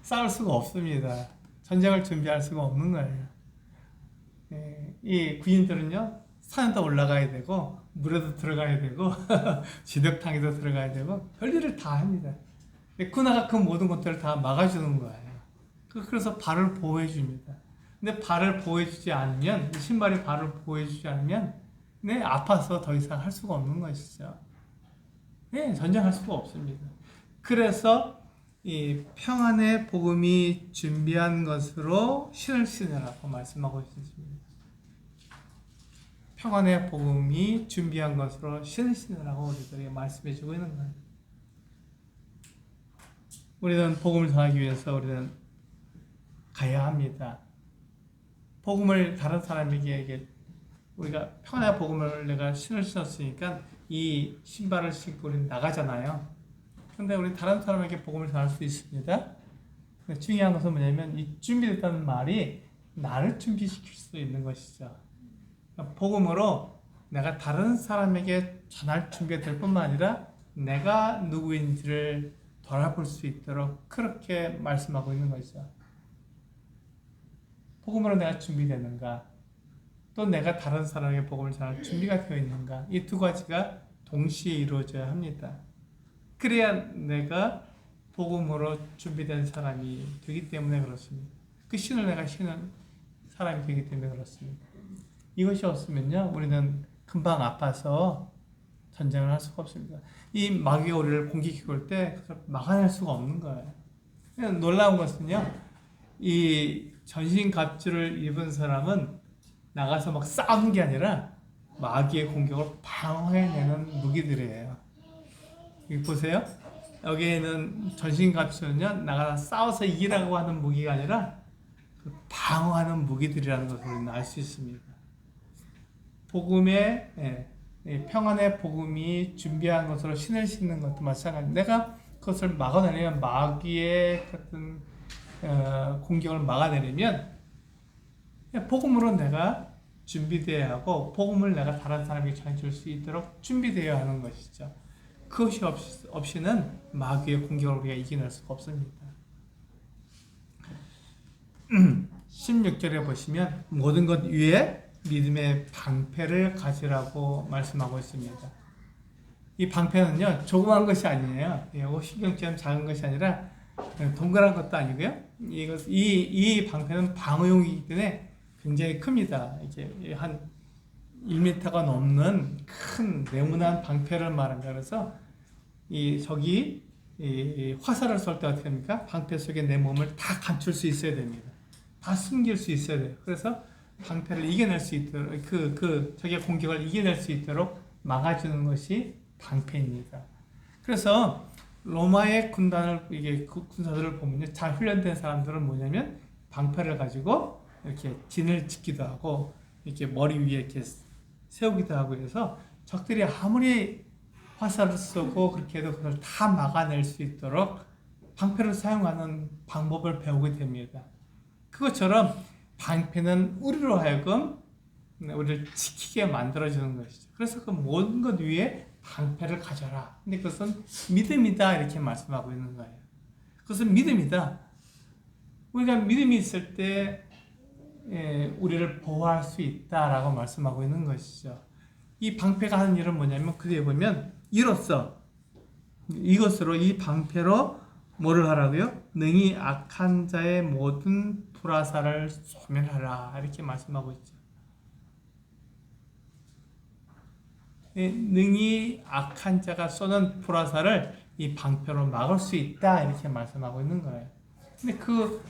싸울 수가 없습니다. 전쟁을 준비할 수가 없는 거예요. 이 군인들은요, 산에도 올라가야 되고 물에도 들어가야 되고 지덕탕에도 들어가야 되고 별일을 다 합니다. 군화가 그 모든 것들을 다 막아주는 거예요. 그래서 발을 보호해 줍니다. 근데 발을 보호해 주지 않으면, 신발이 발을 보호해 주지 않으면 아파서 더 이상 할 수가 없는 것이죠. 전쟁할 수가 없습니다. 그래서 이 평안의 복음이 준비한 것으로 신을 신으라고 말씀하고 있습니다. 평안의 복음이 준비한 것으로 신을 신으라고 우리들에게 말씀해주고 있는 거예요. 우리는 복음을 전하기 위해서 우리는 가야 합니다. 복음을 다른 사람에게 우리가 평안의 복음을 내가 신을 신었으니까 이 신발을 신고 우리는 나가잖아요. 그런데 우리 다른 사람에게 복음을 전할 수 있습니다. 중요한 것은 뭐냐면 이 준비됐다는 말이 나를 준비시킬 수 있는 것이죠. 복음으로 내가 다른 사람에게 전할 준비가 될 뿐만 아니라 내가 누구인지를 돌아볼 수 있도록 그렇게 말씀하고 있는 것이죠. 복음으로 내가 준비되는가, 또 내가 다른 사람에게 복음을 전할 준비가 되어 있는가, 이 두 가지가 동시에 이루어져야 합니다. 그래야 내가 복음으로 준비된 사람이 되기 때문에 그렇습니다. 그 신을 내가 신은 사람이 되기 때문에 그렇습니다. 이것이 없으면요, 우리는 금방 아파서 전쟁을 할 수가 없습니다. 이 마귀가 우리를 공격해 올 때 그걸 막아낼 수가 없는 거예요. 놀라운 것은요, 이 전신갑주를 입은 사람은 나가서 막 싸우는 게 아니라 마귀의 공격을 방어해내는 무기들이에요. 여기 보세요. 여기에는 전신갑주는요, 나가서 싸워서 이기라고 하는 무기가 아니라 그 방어하는 무기들이라는 것을 우리는 알 수 있습니다. 복음의 평안의 복음이 준비한 것으로 신을 신는 것도 마찬가지. 내가 그것을 막아내려면 마귀의 같은 공격을 막아내려면 복음으로 내가 준비되어야 하고 복음을 내가 다른 사람에게 전해줄 수 있도록 준비되어야 하는 것이죠. 그것이 없이는 마귀의 공격을 우리가 이겨낼 수가 없습니다. 16절에 보시면 모든 것 위에 믿음의 방패를 가지라고 말씀하고 있습니다. 이 방패는요, 조그만 것이 아니에요. 이거 신경처럼 작은 것이 아니라 동그란 것도 아니고요. 이 방패는 방어용이기 때문에 굉장히 큽니다. 이게 한 1m가 넘는 큰 네모난 방패를 말합니다. 그래서 이 화살을 쏠 때 어떻게 합니까? 방패 속에 내 몸을 다 감출 수 있어야 됩니다. 다 숨길 수 있어야 돼요. 그래서 방패를 이겨낼 수 있도록 적의 공격을 이겨낼 수 있도록 막아주는 것이 방패입니다. 그래서 로마의 군사들을 보면요, 잘 훈련된 사람들은 뭐냐면 방패를 가지고 이렇게 진을 짓기도 하고 이렇게 머리 위에 이렇게 세우기도 하고 해서 적들이 아무리 화살을 쏘고 그렇게 해도 그걸 다 막아낼 수 있도록 방패를 사용하는 방법을 배우게 됩니다. 그것처럼 방패는 우리로 하여금 우리를 지키게 만들어주는 것이죠. 그래서 그 모든 것 위에 방패를 가져라. 근데 그것은 믿음이다 이렇게 말씀하고 있는 거예요. 그것은 믿음이다. 우리가 믿음이 있을 때 우리를 보호할 수 있다라고 말씀하고 있는 것이죠. 이 방패가 하는 일은 뭐냐면 그뒤에 보면 이것으로 이 방패로 뭐를 하라고요? 능히 악한 자의 모든 불화살을 소멸하라 이렇게 말씀하고 있죠. 능히 악한 자가 쏘는 불화살을 이 방패로 막을 수 있다 이렇게 말씀하고 있는 거예요. 근데 그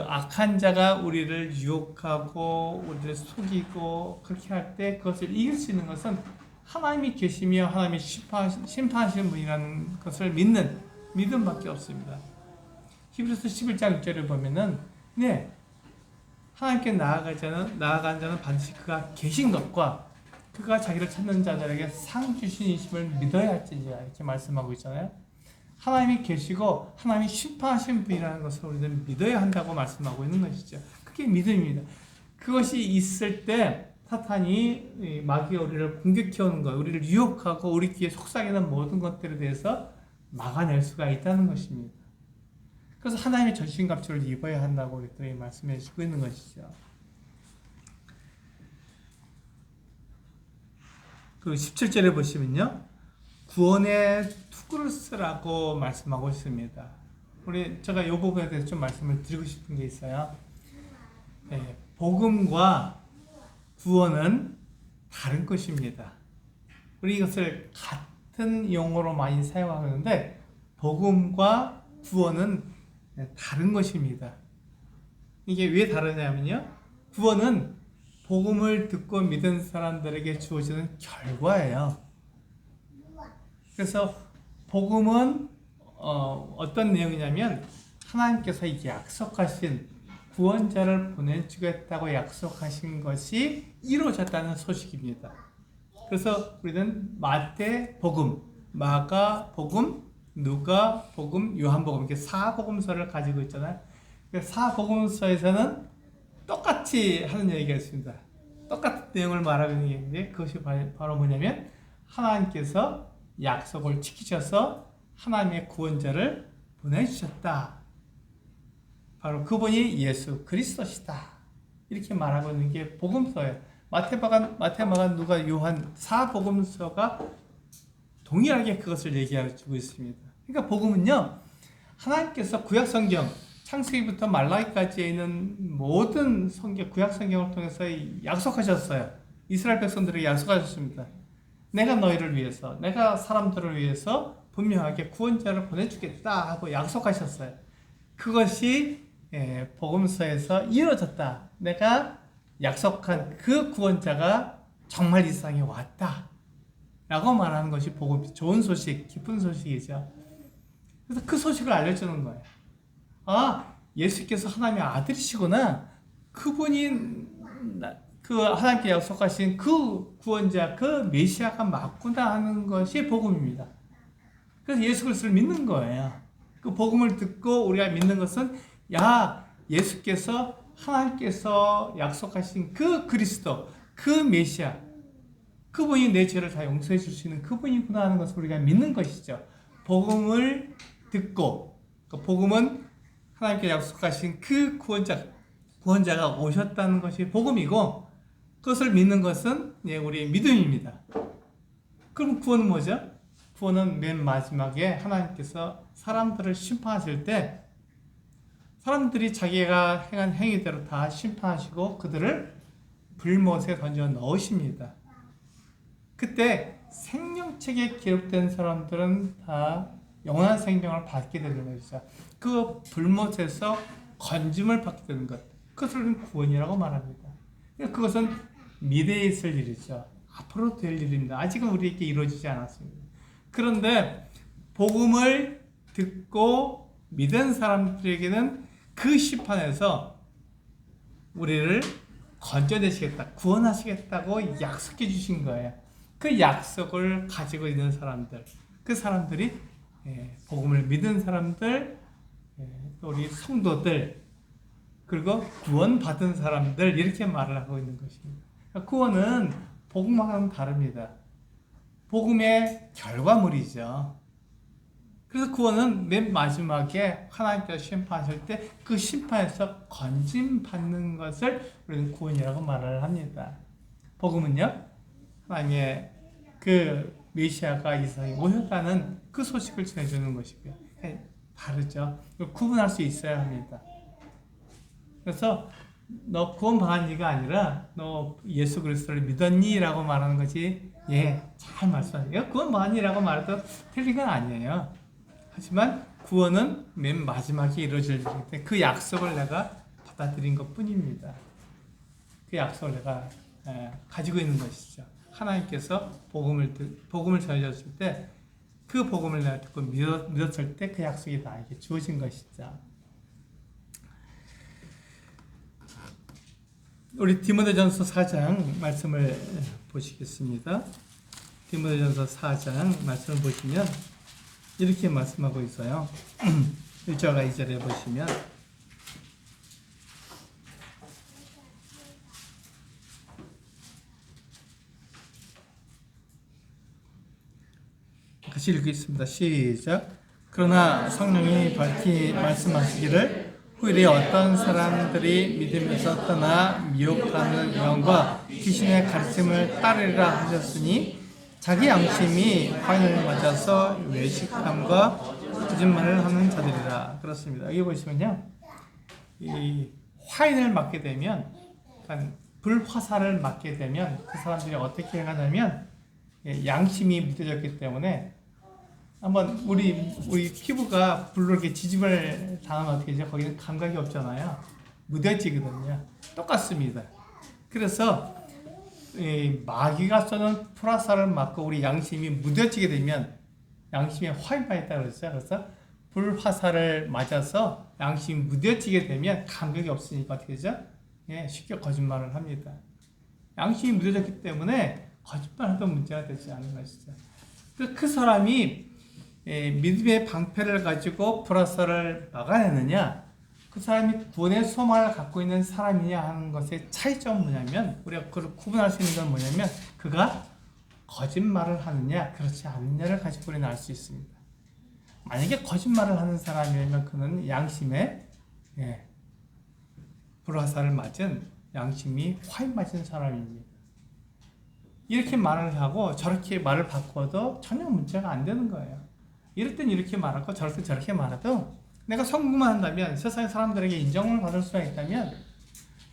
악한 자가 우리를 유혹하고 우리를 속이고 그렇게 할 때 그것을 이길 수 있는 것은 하나님이 계시며 하나님이 심판하시는 분이라는 것을 믿는 믿음밖에 없습니다. 히브리서 11장 6절을 보면은 하나님께 나아간 자는 반드시 그가 계신 것과 그가 자기를 찾는 자들에게 상 주신이심을 믿어야 할지니라 이렇게 말씀하고 있잖아요. 하나님이 계시고 하나님이 심판하신 분이라는 것을 우리는 믿어야 한다고 말씀하고 있는 것이죠. 그게 믿음입니다. 그것이 있을 때 사탄이 마귀가 우리를 공격해 오는 것, 우리를 유혹하고 우리 귀에 속삭이는 모든 것들에 대해서 막아낼 수가 있다는 것입니다. 그래서 하나님의 전신갑주를 입어야 한다고 우리들이 말씀해 주고 있는 것이죠. 그 17절에 보시면요, 구원의 투구를 쓰라고 말씀하고 있습니다. 제가 이 부분에 대해서 좀 말씀을 드리고 싶은 게 있어요. 복음과 구원은 다른 것입니다. 우리 이것을 같은 용어로 많이 사용하는데 복음과 구원은 다른 것입니다. 이게 왜 다르냐면요, 구원은 복음을 듣고 믿은 사람들에게 주어지는 결과예요. 그래서 복음은 어떤 내용이냐면 하나님께서 약속하신 구원자를 보내주겠다고 약속하신 것이 이루어졌다는 소식입니다. 그래서 우리는 마태복음, 마가복음, 누가복음, 요한복음 이렇게 4복음서를 가지고 있잖아요. 4복음서에서는 똑같이 하는 얘기가 있습니다. 똑같은 내용을 말하고 있는 얘기인데 그것이 바로 뭐냐면 하나님께서 약속을 지키셔서 하나님의 구원자를 보내주셨다. 바로 그분이 예수 그리스도시다. 이렇게 말하고 있는 게 복음서예요. 마태마가, 누가, 요한 4복음서가 동일하게 그것을 얘기해주고 있습니다. 그러니까 복음은요, 하나님께서 구약성경, 창세기부터 말라기까지에 있는 모든 구약성경을 통해서 약속하셨어요. 이스라엘 백성들에게 약속하셨습니다. 내가 너희를 위해서, 내가 사람들을 위해서 분명하게 구원자를 보내주겠다 하고 약속하셨어요. 그것이 복음서에서 이루어졌다. 내가 약속한 그 구원자가 정말 이 세상에 왔다 라고 말하는 것이 복음, 좋은 소식, 기쁜 소식이죠. 그래서 그 소식을 알려주는 거예요. 아, 예수께서 하나님의 아들이시구나. 그분이 그 하나님께 약속하신 그 구원자, 그 메시아가 맞구나 하는 것이 복음입니다. 그래서 예수 그리스도를 믿는 거예요. 그 복음을 듣고 우리가 믿는 것은 야, 예수께서 하나님께서 약속하신 그 그리스도, 그 메시아, 그분이 내 죄를 다 용서해 주시는 그분이구나 하는 것을 우리가 믿는 것이죠. 복음을 듣고, 그 복음은 하나님께 약속하신 그 구원자가 오셨다는 것이 복음이고, 그것을 믿는 것은 우리의 믿음입니다. 그럼 구원은 뭐죠? 구원은 맨 마지막에 하나님께서 사람들을 심판하실 때 사람들이 자기가 행한 행위대로 다 심판하시고 그들을 불못에 던져 넣으십니다. 그때 생명책에 기록된 사람들은 다 영원한 생명을 받게 되는 것이죠. 그 불못에서 건짐을 받게 되는 것, 그것을 구원이라고 말합니다. 그것은 미래에 있을 일이죠. 앞으로 될 일입니다. 아직은 우리에게 이루어지지 않았습니다. 그런데 복음을 듣고 믿은 사람들에게는 그 심판에서 우리를 건져내시겠다, 구원하시겠다고 약속해 주신 거예요. 그 약속을 가지고 있는 사람들, 그 사람들이 복음을 믿은 사람들, 또 우리 성도들, 그리고 구원받은 사람들, 이렇게 말을 하고 있는 것입니다. 구원은 복음과는 다릅니다. 복음의 결과물이죠. 그래서 구원은 맨 마지막에 하나님께서 심판하실 때 그 심판에서 건짐받는 것을 우리는 구원이라고 말을 합니다. 복음은요, 하나님의 그 메시아가 이 세상에 오셨다는 그 소식을 전해주는 것이고요. 다르죠. 구분할 수 있어야 합니다. 그래서 너 구원받은 이가 아니라 너 예수 그리스도를 믿었니? 라고 말하는 것이 잘 말씀하세요. 구원받은 이라고 말해도 틀린 건 아니에요. 하지만 구원은 맨 마지막에 이루어질 일이기 때문에 그 약속을 내가 받아들인 것 뿐입니다. 그 약속을 내가 가지고 있는 것이죠. 하나님께서 복음을 전해줬을 때 그 복음을 내가 듣고 믿었을 때 그 약속이 나에게 주어진 것이죠. 우리 디모데전서 4장 말씀을 보시겠습니다. 디모데전서 4장 말씀을 보시면 이렇게 말씀하고 있어요. 1절과 2절에 보시면 같이 읽겠습니다. 시작. 그러나 성령이 밝히 말씀하시기를 후일에 어떤 사람들이 믿으면서 떠나 미혹하는 영과 귀신의 가르침을 따르리라 하셨으니 자기 양심이 화인을 맞아서 외식함과 거짓말을 하는 자들이라. 그렇습니다. 여기 보시면요, 이 화인을 맞게 되면, 불화살을 맞게 되면 그 사람들이 어떻게 하냐면 양심이 묻혀졌기 때문에 한번 우리 피부가 불로 이렇게 지짐을 당하면 어떻게 되죠? 거기는 감각이 없잖아요. 무뎌지거든요. 똑같습니다. 그래서 마귀가 쏘는 불화살을 맞고 우리 양심이 무뎌지게 되면 양심에 화인만 있다 그랬어요. 그래서 불화살을 맞아서 양심이 무뎌지게 되면 감각이 없으니까 어떻게 되죠? 쉽게 거짓말을 합니다. 양심이 무뎌졌기 때문에 거짓말해도 문제가 되지 않는 것이죠. 그 사람이 믿음의 방패를 가지고 불화살을 막아내느냐, 그 사람이 구원의 소망을 갖고 있는 사람이냐 하는 것의 차이점은 뭐냐면, 우리가 그걸 구분할 수 있는 건 뭐냐면, 그가 거짓말을 하느냐 그렇지 않느냐를 가지고 우리는 알 수 있습니다. 만약에 거짓말을 하는 사람이라면 그는 양심에 불화살을 맞은, 양심이 화인 맞은 사람입니다. 이렇게 말을 하고 저렇게 말을 바꿔도 전혀 문제가 안 되는 거예요. 이럴 땐 이렇게 말하고 저럴 땐 저렇게 말해도 내가 성공만 한다면, 세상의 사람들에게 인정을 받을 수만 있다면,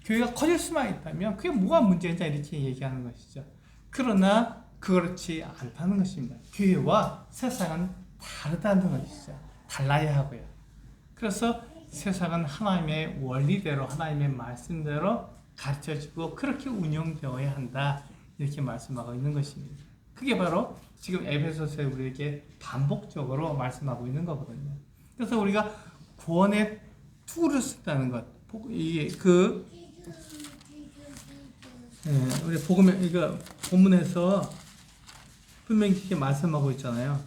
교회가 커질 수만 있다면 그게 뭐가 문제냐 이렇게 얘기하는 것이죠. 그러나 그렇지 않다는 것입니다. 교회와 세상은 다르다는 것이죠. 달라야 하고요. 그래서 세상은 하나님의 원리대로 하나님의 말씀대로 가르쳐지고 그렇게 운영되어야 한다. 이렇게 말씀하고 있는 것입니다. 그게 바로 지금 에베소서에 우리에게 반복적으로 말씀하고 있는 거거든요. 그래서 우리가 구원의 투구를 쓴다는 것, 이게 우리 복음에 이거 본문에서 분명히 이렇게 말씀하고 있잖아요.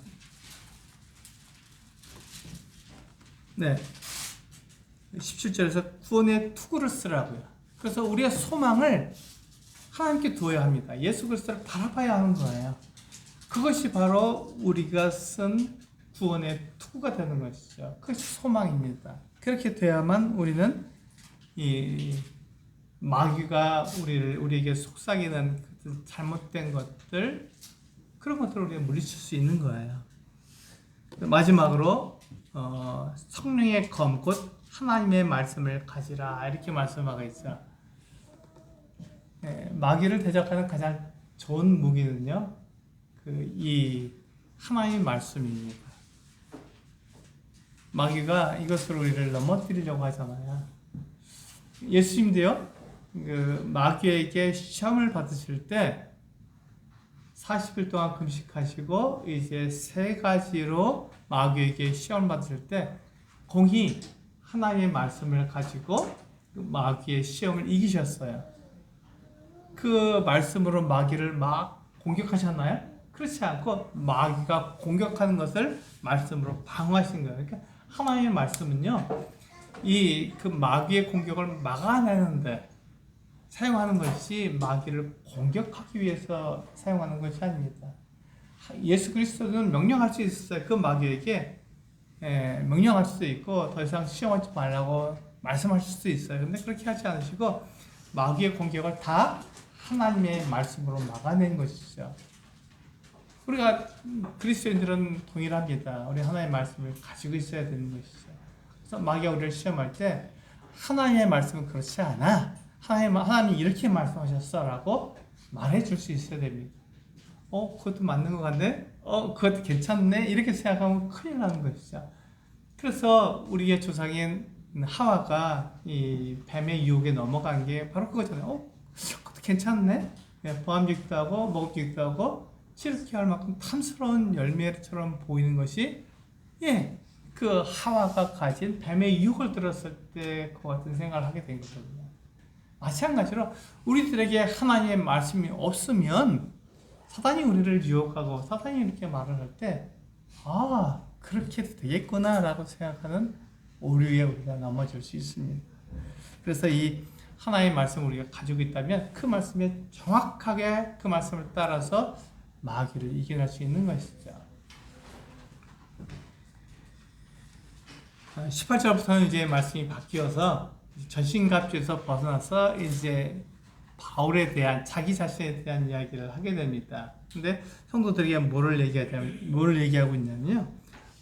네, 17절에서 구원의 투구를 쓰라고요. 그래서 우리의 소망을 하나님께 두어야 합니다. 예수 그리스도를 바라봐야 하는 거예요. 그것이 바로 우리가 쓴 구원의 투구가 되는 것이죠. 그것이 소망입니다. 그렇게 돼야만 우리는 이 마귀가 우리에게 속삭이는 잘못된 것들, 그런 것들을 우리가 물리칠 수 있는 거예요. 마지막으로 성령의 검, 곧 하나님의 말씀을 가지라, 이렇게 말씀하고 있어요. 마귀를 대적하는 가장 좋은 무기는요, 이 하나님의 말씀입니다. 마귀가 이것으로 우리를 넘어뜨리려고 하잖아요. 예수님도요, 마귀에게 시험을 받으실 때 40일 동안 금식하시고 이제 3가지로 마귀에게 시험을 받으실 때 공히 하나님의 말씀을 가지고 마귀의 시험을 이기셨어요. 그 말씀으로 마귀를 막 공격하셨나요? 그렇지 않고 마귀가 공격하는 것을 말씀으로 방어하신 거예요. 그러니까 하나님의 말씀은요, 그 마귀의 공격을 막아내는데 사용하는 것이 마귀를 공격하기 위해서 사용하는 것이 아닙니다. 예수 그리스도는 명령할 수 있어요. 그 마귀에게 명령할 수도 있고 더 이상 시험하지 말라고 말씀하실 수도 있어요. 근데 그렇게 하지 않으시고 마귀의 공격을 다 하나님의 말씀으로 막아낸 것이죠. 우리가 그리스도인들은 동일합니다. 우리 하나님의 말씀을 가지고 있어야 되는 것이죠. 그래서 마귀가 우리를 시험할 때 하나님의 말씀은 그렇지 않아. 하나님이 이렇게 말씀하셨어 라고 말해줄 수 있어야 됩니다. 그것도 맞는 것 같네? 그것도 괜찮네? 이렇게 생각하면 큰일 나는 것이죠. 그래서 우리의 조상인 하와가 이 뱀의 유혹에 넘어간 게 바로 그거잖아요. 그것도 괜찮네? 보암직도 하고 먹음직도 하고 치르게 할 만큼 탐스러운 열매처럼 보이는 것이 그 하와가 가진 뱀의 유혹을 들었을 때 그 같은 생각을 하게 된 거거든요. 마찬가지로 우리들에게 하나님의 말씀이 없으면 사단이 우리를 유혹하고 사단이 이렇게 말을 할 때 그렇게 해도 되겠구나 라고 생각하는 오류에 우리가 넘어질 수 있습니다. 그래서 이 하나님의 말씀을 우리가 가지고 있다면 그 말씀에 정확하게 그 말씀을 따라서 마귀를 이겨낼 수 있는 것이죠. 18절부터는 이제 말씀이 바뀌어서 전신갑주에서 벗어나서 이제 바울에 대한, 자기 자신에 대한 이야기를 하게 됩니다. 근데 성도들에게 뭐를 얘기하고 있냐면요,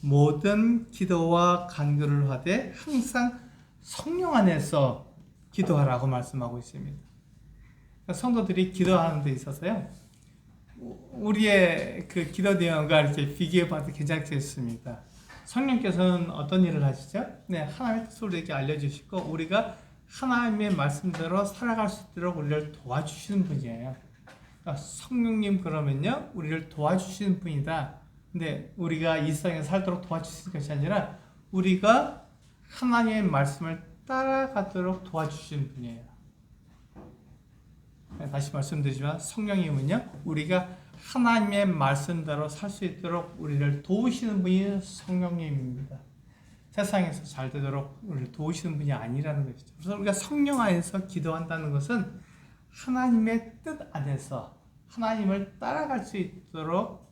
모든 기도와 간구를 하되 항상 성령 안에서 기도하라고 말씀하고 있습니다. 성도들이 기도하는 데 있어서요, 우리의 그 기도 내용과 이렇게 비교해봐도 괜찮겠습니다. 성령께서는 어떤 일을 하시죠? 하나님의 뜻을 우리에게 알려주시고 우리가 하나님의 말씀대로 살아갈 수 있도록 우리를 도와주시는 분이에요. 그러니까 성령님 그러면요, 우리를 도와주시는 분이다. 근데 우리가 이 세상에 살도록 도와주시는 것이 아니라 우리가 하나님의 말씀을 따라가도록 도와주시는 분이에요. 다시 말씀드리지만 성령님은요, 우리가 하나님의 말씀대로 살 수 있도록 우리를 도우시는 분이 성령님입니다. 세상에서 잘 되도록 우리를 도우시는 분이 아니라는 것이죠. 그래서 우리가 성령 안에서 기도한다는 것은 하나님의 뜻 안에서 하나님을 따라갈 수 있도록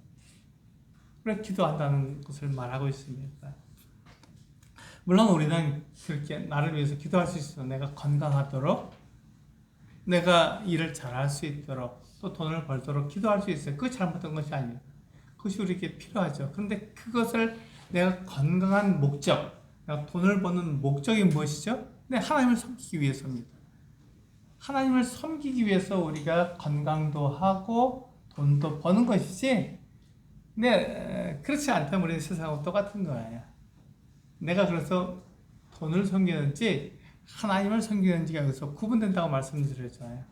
우리가 기도한다는 것을 말하고 있습니다. 물론 우리는 그렇게 나를 위해서 기도할 수 있어요. 내가 건강하도록, 내가 일을 잘할 수 있도록, 또 돈을 벌도록 기도할 수 있어요. 그거 잘못된 것이 아니에요. 그것이 우리에게 필요하죠. 그런데 그것을 내가 건강한 목적, 내가 돈을 버는 목적이 무엇이죠? 하나님을 섬기기 위해서입니다. 하나님을 섬기기 위해서 우리가 건강도 하고 돈도 버는 것이지. 근데 그렇지 않다면 우리 세상하고 똑같은 거예요. 내가 그래서 돈을 섬기는지 하나님을 섬기는지가 여기서 구분된다고 말씀드렸잖아요.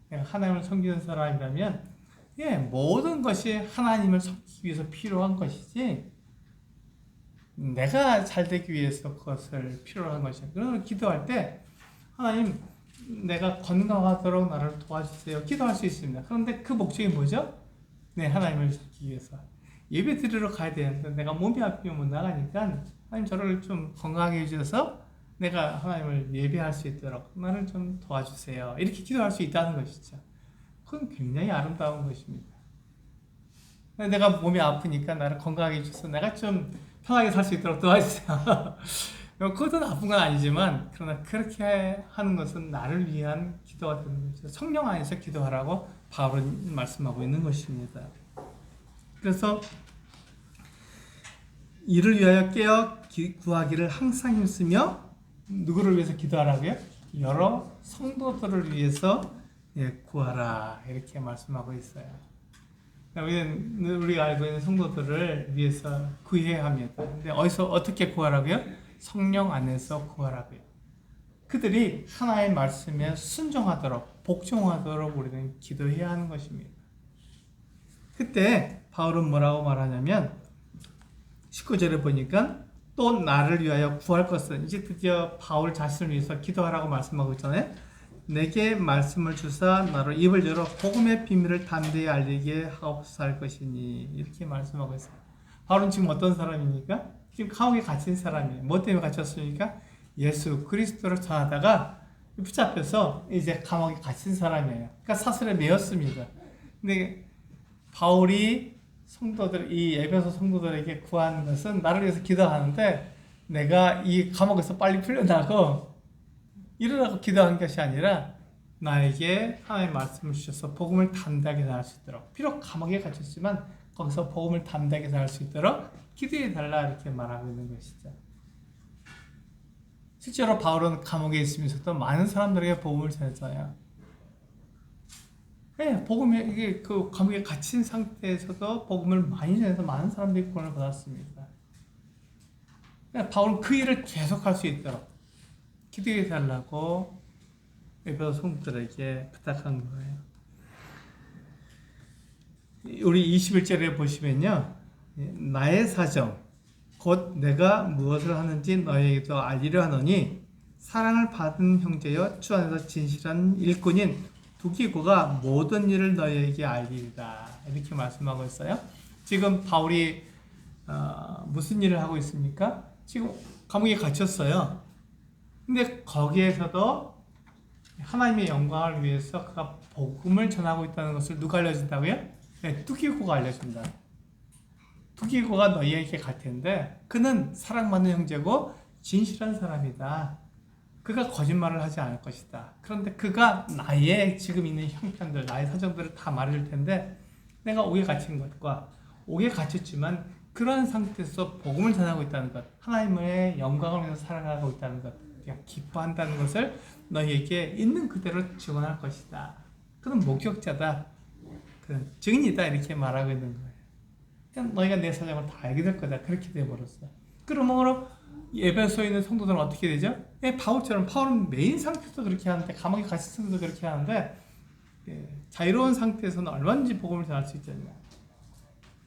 내가 하나님을 섬기는 사람이라면 모든 것이 하나님을 섬기기 위해서 필요한 것이지 내가 잘 되기 위해서 그것을 필요로 한 것이야. 그래서 기도할 때 하나님 내가 건강하도록 나를 도와주세요. 기도할 수 있습니다. 그런데 그 목적이 뭐죠? 하나님을 섬기기 위해서. 예배 드리러 가야 되는데 내가 몸이 아프면 못 나가니까 하나님 저를 좀 건강하게 해주셔서 내가 하나님을 예배할 수 있도록 나를 좀 도와주세요. 이렇게 기도할 수 있다는 것이죠. 그건 굉장히 아름다운 것입니다. 내가 몸이 아프니까 나를 건강하게 해주셔서 내가 좀 편하게 살 수 있도록 도와주세요. 그것도 나쁜 건 아니지만 그러나 그렇게 하는 것은 나를 위한 기도가 되는 거죠. 성령 안에서 기도하라고 바울은 말씀하고 있는 것입니다. 그래서 이를 위하여 깨어 구하기를 항상 힘쓰며 누구를 위해서 기도하라고요? 여러 성도들을 위해서 구하라 이렇게 말씀하고 있어요. 우리가 알고 있는 성도들을 위해서 구해야 합니다. 근데 어디서 어떻게 구하라고요? 성령 안에서 구하라고요. 그들이 하나의 말씀에 순종하도록 복종하도록 우리는 기도해야 하는 것입니다. 그때 바울은 뭐라고 말하냐면 19절에 보니까 또 나를 위하여 구할 것은 이제 드디어 바울 자신을 위해서 기도하라고 말씀하고 있잖아요. 내게 말씀을 주사 나로 입을 열어 복음의 비밀을 담대히 알리게 하옵소서 할 것이니 이렇게 말씀하고 있어요. 바울은 지금 어떤 사람입니까? 지금 감옥에 갇힌 사람이에요. 뭐 때문에 갇혔습니까? 예수 그리스도를 전하다가 붙잡혀서 이제 감옥에 갇힌 사람이에요. 그러니까 사슬에 매였습니다. 근데 바울이 이 에베소 성도들에게 구하는 것은 나를 위해서 기도하는데 내가 이 감옥에서 빨리 풀려나고 이러라고 기도한 것이 아니라 나에게 하나님의 말씀을 주셔서 복음을 담대하게 전할 수 있도록 비록 감옥에 갇혔지만 거기서 복음을 담대하게 전할 수 있도록 기도해 달라 이렇게 말하고 있는 것이죠. 실제로 바울은 감옥에 있으면서도 많은 사람들에게 복음을 전했어요. 이게 그 감옥에 갇힌 상태에서도 복음을 많이 전해서 많은 사람들이 구원을 받았습니다. 바울은 그 일을 계속할 수 있도록 기도해 달라고 에베소 성도들에게 부탁한 거예요. 우리 21절에 보시면요. 나의 사정 곧 내가 무엇을 하는지 너희에게도 알리려 하노니 사랑을 받은 형제여 주 안에서 진실한 일꾼인 두기고가 모든 일을 너희에게 알리리다 이렇게 말씀하고 있어요. 지금 바울이 무슨 일을 하고 있습니까? 지금 감옥에 갇혔어요. 근데 거기에서도 하나님의 영광을 위해서 그가 복음을 전하고 있다는 것을 누가 알려준다고요? 두기고가 알려준다. 두기고가 너희에게 갈 텐데 그는 사랑받는 형제고 진실한 사람이다. 그가 거짓말을 하지 않을 것이다. 그런데 그가 나의 지금 있는 형편들, 나의 사정들을 다 말해줄 텐데 내가 옥에 갇힌 것과 옥에 갇혔지만 그런 상태에서 복음을 전하고 있다는 것, 하나님의 영광을 위해서 살아가고 있다는 것, 기뻐한다는 것을 너희에게 있는 그대로 증언할 것이다. 그는 목격자다. 그는 증인이다. 이렇게 말하고 있는 거예요. 그냥 너희가 내 사정을 다 알게 될 거다. 그렇게 돼버렸어. 그러므로 에베소에 있는 성도들은 어떻게 되죠? 바울은 메인 상태에서 그렇게 하는데 감옥에 갇힌 상태에서 그렇게 하는데 자유로운 상태에서는 얼마든지 복음을 전할 수 있잖아요.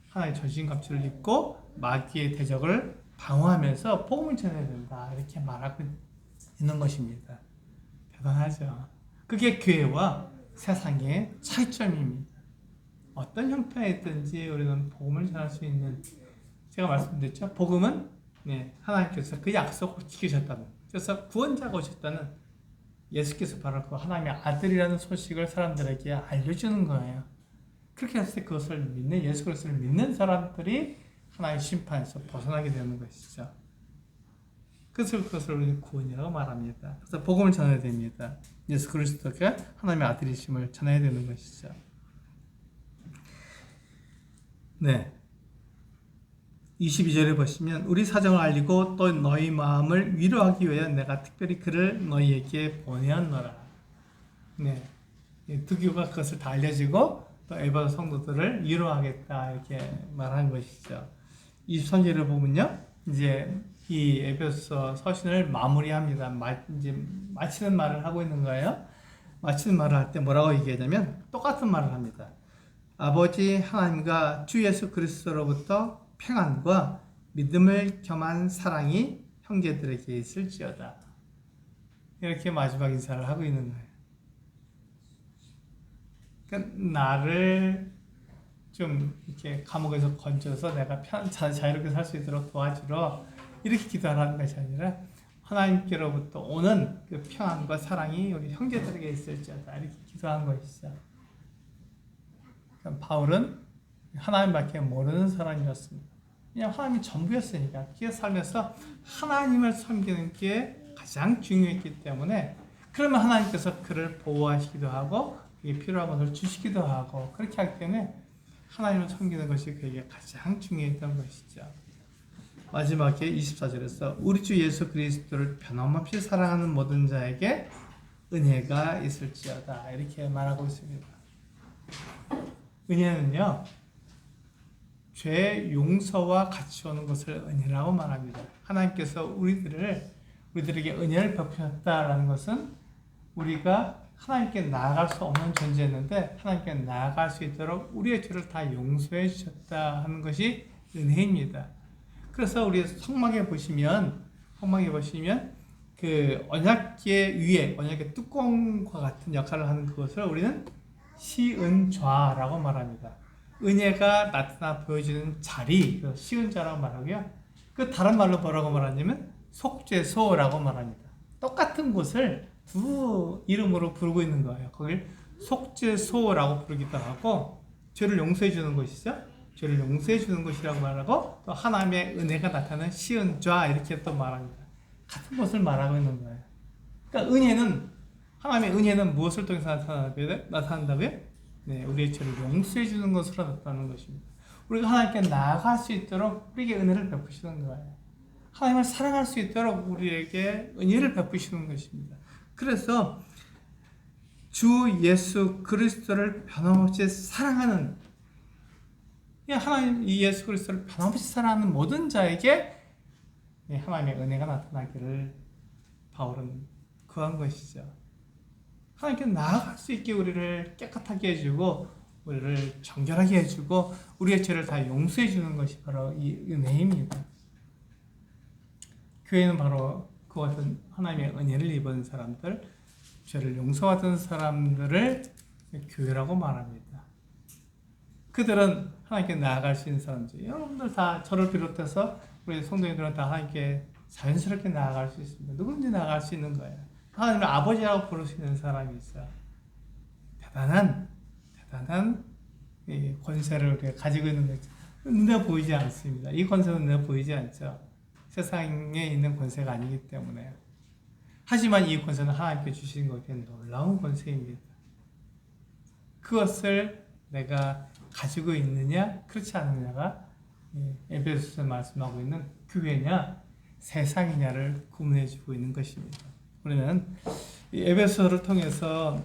하나의 전신갑주를 입고 마귀의 대적을 방어하면서 복음을 전해야 된다. 이렇게 말하고 있는 것입니다. 대단하죠. 그게 교회와 세상의 차이점입니다. 어떤 형태에 있든지 우리는 복음을 전할 수 있는, 제가 말씀드렸죠. 복음은 하나님께서 그 약속을 지키셨다는, 그래서 구원자가 오셨다는, 예수께서 바로 그 하나님의 아들이라는 소식을 사람들에게 알려주는 거예요. 그렇게 했을 때 그것을 믿는, 예수 그리스도를 믿는 사람들이 하나의 심판에서 벗어나게 되는 것이죠. 그래서 그것을 우리는 구원이라고 말합니다. 그래서 복음을 전해야 됩니다. 예수 그리스도가 하나님의 아들이심을 전해야 되는 것이죠. 네. 22절에 보시면 우리 사정을 알리고 또 너희 마음을 위로하기 위하여 내가 특별히 그를 너희에게 보내었노라. 네. 두기고가 그것을 다 알려주고 또 에베소 성도들을 위로하겠다 이렇게 말한 것이죠. 23절을 보면요, 이제 이 에베소 서신을 마무리합니다. 이제 마치는 말을 하고 있는 거예요. 마치는 말을 할 때 뭐라고 얘기하냐면 똑같은 말을 합니다. 아버지 하나님과 주 예수 그리스도로부터 평안과 믿음을 겸한 사랑이 형제들에게 있을지어다. 이렇게 마지막 인사를 하고 있는 거예요. 그러니까 나를 좀 이렇게 감옥에서 건져서 내가 자유롭게 살 수 있도록 도와주러 이렇게 기도하는 것이 아니라 하나님께로부터 오는 그 평안과 사랑이 우리 형제들에게 있을지어다 이렇게 기도한 것이죠. 그러니까 바울은 하나님밖에 모르는 사람이었습니다. 그냥 하나님이 전부였으니까 기어 살면서 하나님을 섬기는 게 가장 중요했기 때문에 그러면 하나님께서 그를 보호하시기도 하고 그게 필요한 것을 주시기도 하고 그렇게 하기 때문에 하나님을 섬기는 것이 그에게 가장 중요했던 것이죠. 마지막에 24절에서 우리 주 예수 그리스도를 변함없이 사랑하는 모든 자에게 은혜가 있을지어다 이렇게 말하고 있습니다. 은혜는요, 죄 용서와 같이 오는 것을 은혜라고 말합니다. 하나님께서 우리들에게 은혜를 베푸셨다라는 것은 우리가 하나님께 나아갈 수 없는 존재였는데 하나님께 나아갈 수 있도록 우리의 죄를 다 용서해 주셨다 하는 것이 은혜입니다. 그래서 우리 성막에 보시면 그 언약궤 위에 언약궤 뚜껑과 같은 역할을 하는 그것을 우리는 시은좌라고 말합니다. 은혜가 나타나 보여지는 자리, 그 시은좌라고 말하고요. 그 다른 말로 뭐라고 말하냐면 속죄소라고 말합니다. 똑같은 곳을 두 이름으로 부르고 있는 거예요. 거길 속죄소라고 부르기도 하고 죄를 용서해 주는 것이죠. 죄를 용서해 주는 것이라고 말하고 또 하나님의 은혜가 나타나는 시은좌 이렇게 또 말합니다. 같은 것을 말하고 있는 거예요. 그러니까 하나님의 은혜는 무엇을 통해서 나타난다고요? 네, 우리의 죄를 용서해 주는 것으로 나타나는 것입니다. 우리가 하나님께 나아갈 수 있도록 우리에게 은혜를 베푸시는 거예요. 하나님을 사랑할 수 있도록 우리에게 은혜를 베푸시는 것입니다. 그래서 주 예수 그리스도를 변함없이 사랑하는 하나님 이 예수 그리스도를 변함없이 사랑하는 모든 자에게 하나님의 은혜가 나타나기를 바울은 구한 것이죠. 하나님께 나아갈 수 있게 우리를 깨끗하게 해주고 우리를 정결하게 해주고 우리의 죄를 다 용서해 주는 것이 바로 이 은혜입니다. 교회는 바로 그 같은 하나님의 은혜를 입은 사람들, 죄를 용서받은 사람들을 교회라고 말합니다. 그들은 하나님께 나아갈 수 있는 사람들. 여러분들 다 저를 비롯해서 우리 성도님들은 다 하나님께 자연스럽게 나아갈 수 있습니다. 누구든지 나아갈 수 있는 거예요. 하나님을 아버지라고 부를 수 있는 사람이 있어요. 대단한 이 권세를 우리가 가지고 있는 거죠. 눈에 보이지 않습니다. 이 권세는 눈에 보이지 않죠. 세상에 있는 권세가 아니기 때문에. 하지만 이 권세는 하나님께 주신 것이 놀라운 권세입니다. 그것을 내가 가지고 있느냐, 그렇지 않느냐가 에베소서에 말씀하고 있는 교회냐, 세상이냐를 구분해주고 있는 것입니다. 우리는 에베소서를 통해서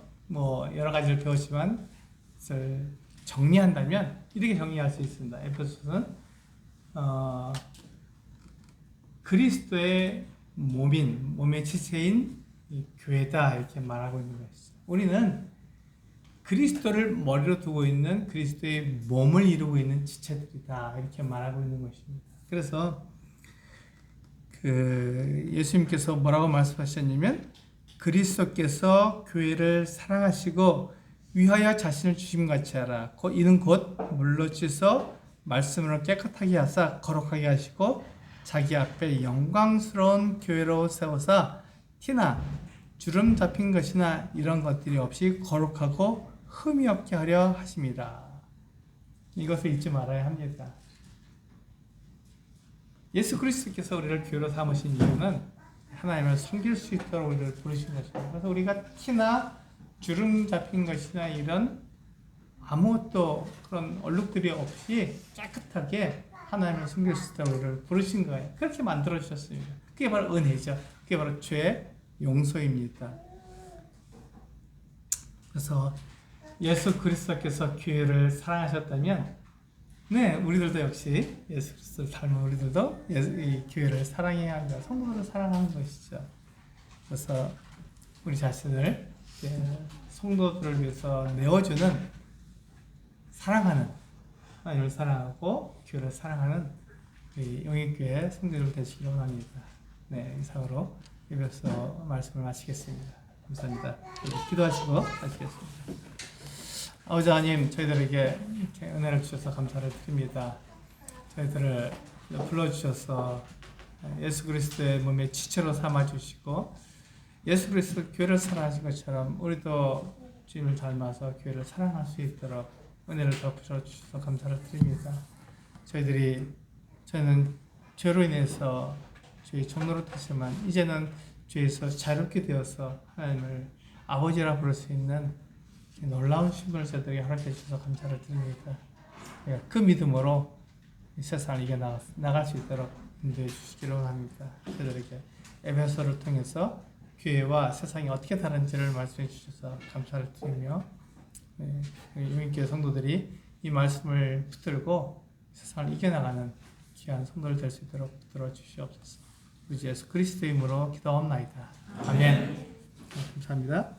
여러 가지를 배웠지만 그것을 정리한다면 이렇게 정리할 수 있습니다. 에베소서는 그리스도의 몸의 지체인 교회다 이렇게 말하고 있는 것이죠. 우리는 그리스도를 머리로 두고 있는 그리스도의 몸을 이루고 있는 지체들이다 이렇게 말하고 있는 것입니다. 그래서 예수님께서 뭐라고 말씀하셨냐면 그리스도께서 교회를 사랑하시고 위하여 자신을 주심 같이 하라. 이는 곧 물로 씻어 말씀으로 깨끗하게 하사 거룩하게 하시고 자기 앞에 영광스러운 교회로 세우사 티나 주름 잡힌 것이나 이런 것들이 없이 거룩하고 흠이 없게 하려 하심이라. 이것을 잊지 말아야 합니다. 예수 그리스도께서 우리를 교회로 삼으신 이유는 하나님을 섬길 수 있도록 우리를 부르신 것입니다. 그래서 우리가 티나 주름 잡힌 것이나 이런 아무것도 그런 얼룩들이 없이 깨끗하게 하나님을 섬길 수 있도록 우리를 부르신 거예요. 그렇게 만들어 주셨습니다. 그게 바로 은혜죠. 그게 바로 죄 용서입니다. 그래서 예수 그리스도께서 교회를 사랑하셨다면, 네, 우리들도 역시 예수 그리스도를 닮은 우리들도 이 교회를 사랑해야 합니다. 성도를 사랑하는 것이죠. 그래서 우리 자신을 성도들을 위해서 내어주는, 사랑하는, 하나님을 사랑하고 교회를 사랑하는 우리 영익교회 성도들 되시기 원합니다. 네, 이상으로 에베소 말씀을 마치겠습니다. 감사합니다. 기도하시고 마치겠습니다. 아버지 하나님, 저희들에게 이렇게 은혜를 주셔서 감사를 드립니다. 저희들을 불러주셔서 예수 그리스도의 몸에 지체로 삼아주시고, 예수 그리스도 교회를 사랑하신 것처럼 우리도 주님을 닮아서 교회를 사랑할 수 있도록 은혜를 덮으셔 주셔서 감사를 드립니다. 저희는 죄로 인해서 저희 종노릇했지만 이제는 죄에서 자유롭게 되어서 하나님을 아버지라 부를 수 있는 놀라운 신분을 저희들에게 허락해 주셔서 감사를 드립니다. 그 믿음으로 이 세상을 이겨나갈 수 있도록 인도해 주시기를 원합니다. 저희들에게 에베소를 통해서 교회와 세상이 어떻게 다른지를 말씀해 주셔서 감사를 드리며, 유민교회 성도들이 이 말씀을 붙들고 세상을 이겨나가는 귀한 성도를 될 수 있도록 들어주시옵소서. 우리 예수 그리스도의 이름으로 기도합나이다. 아멘. 감사합니다.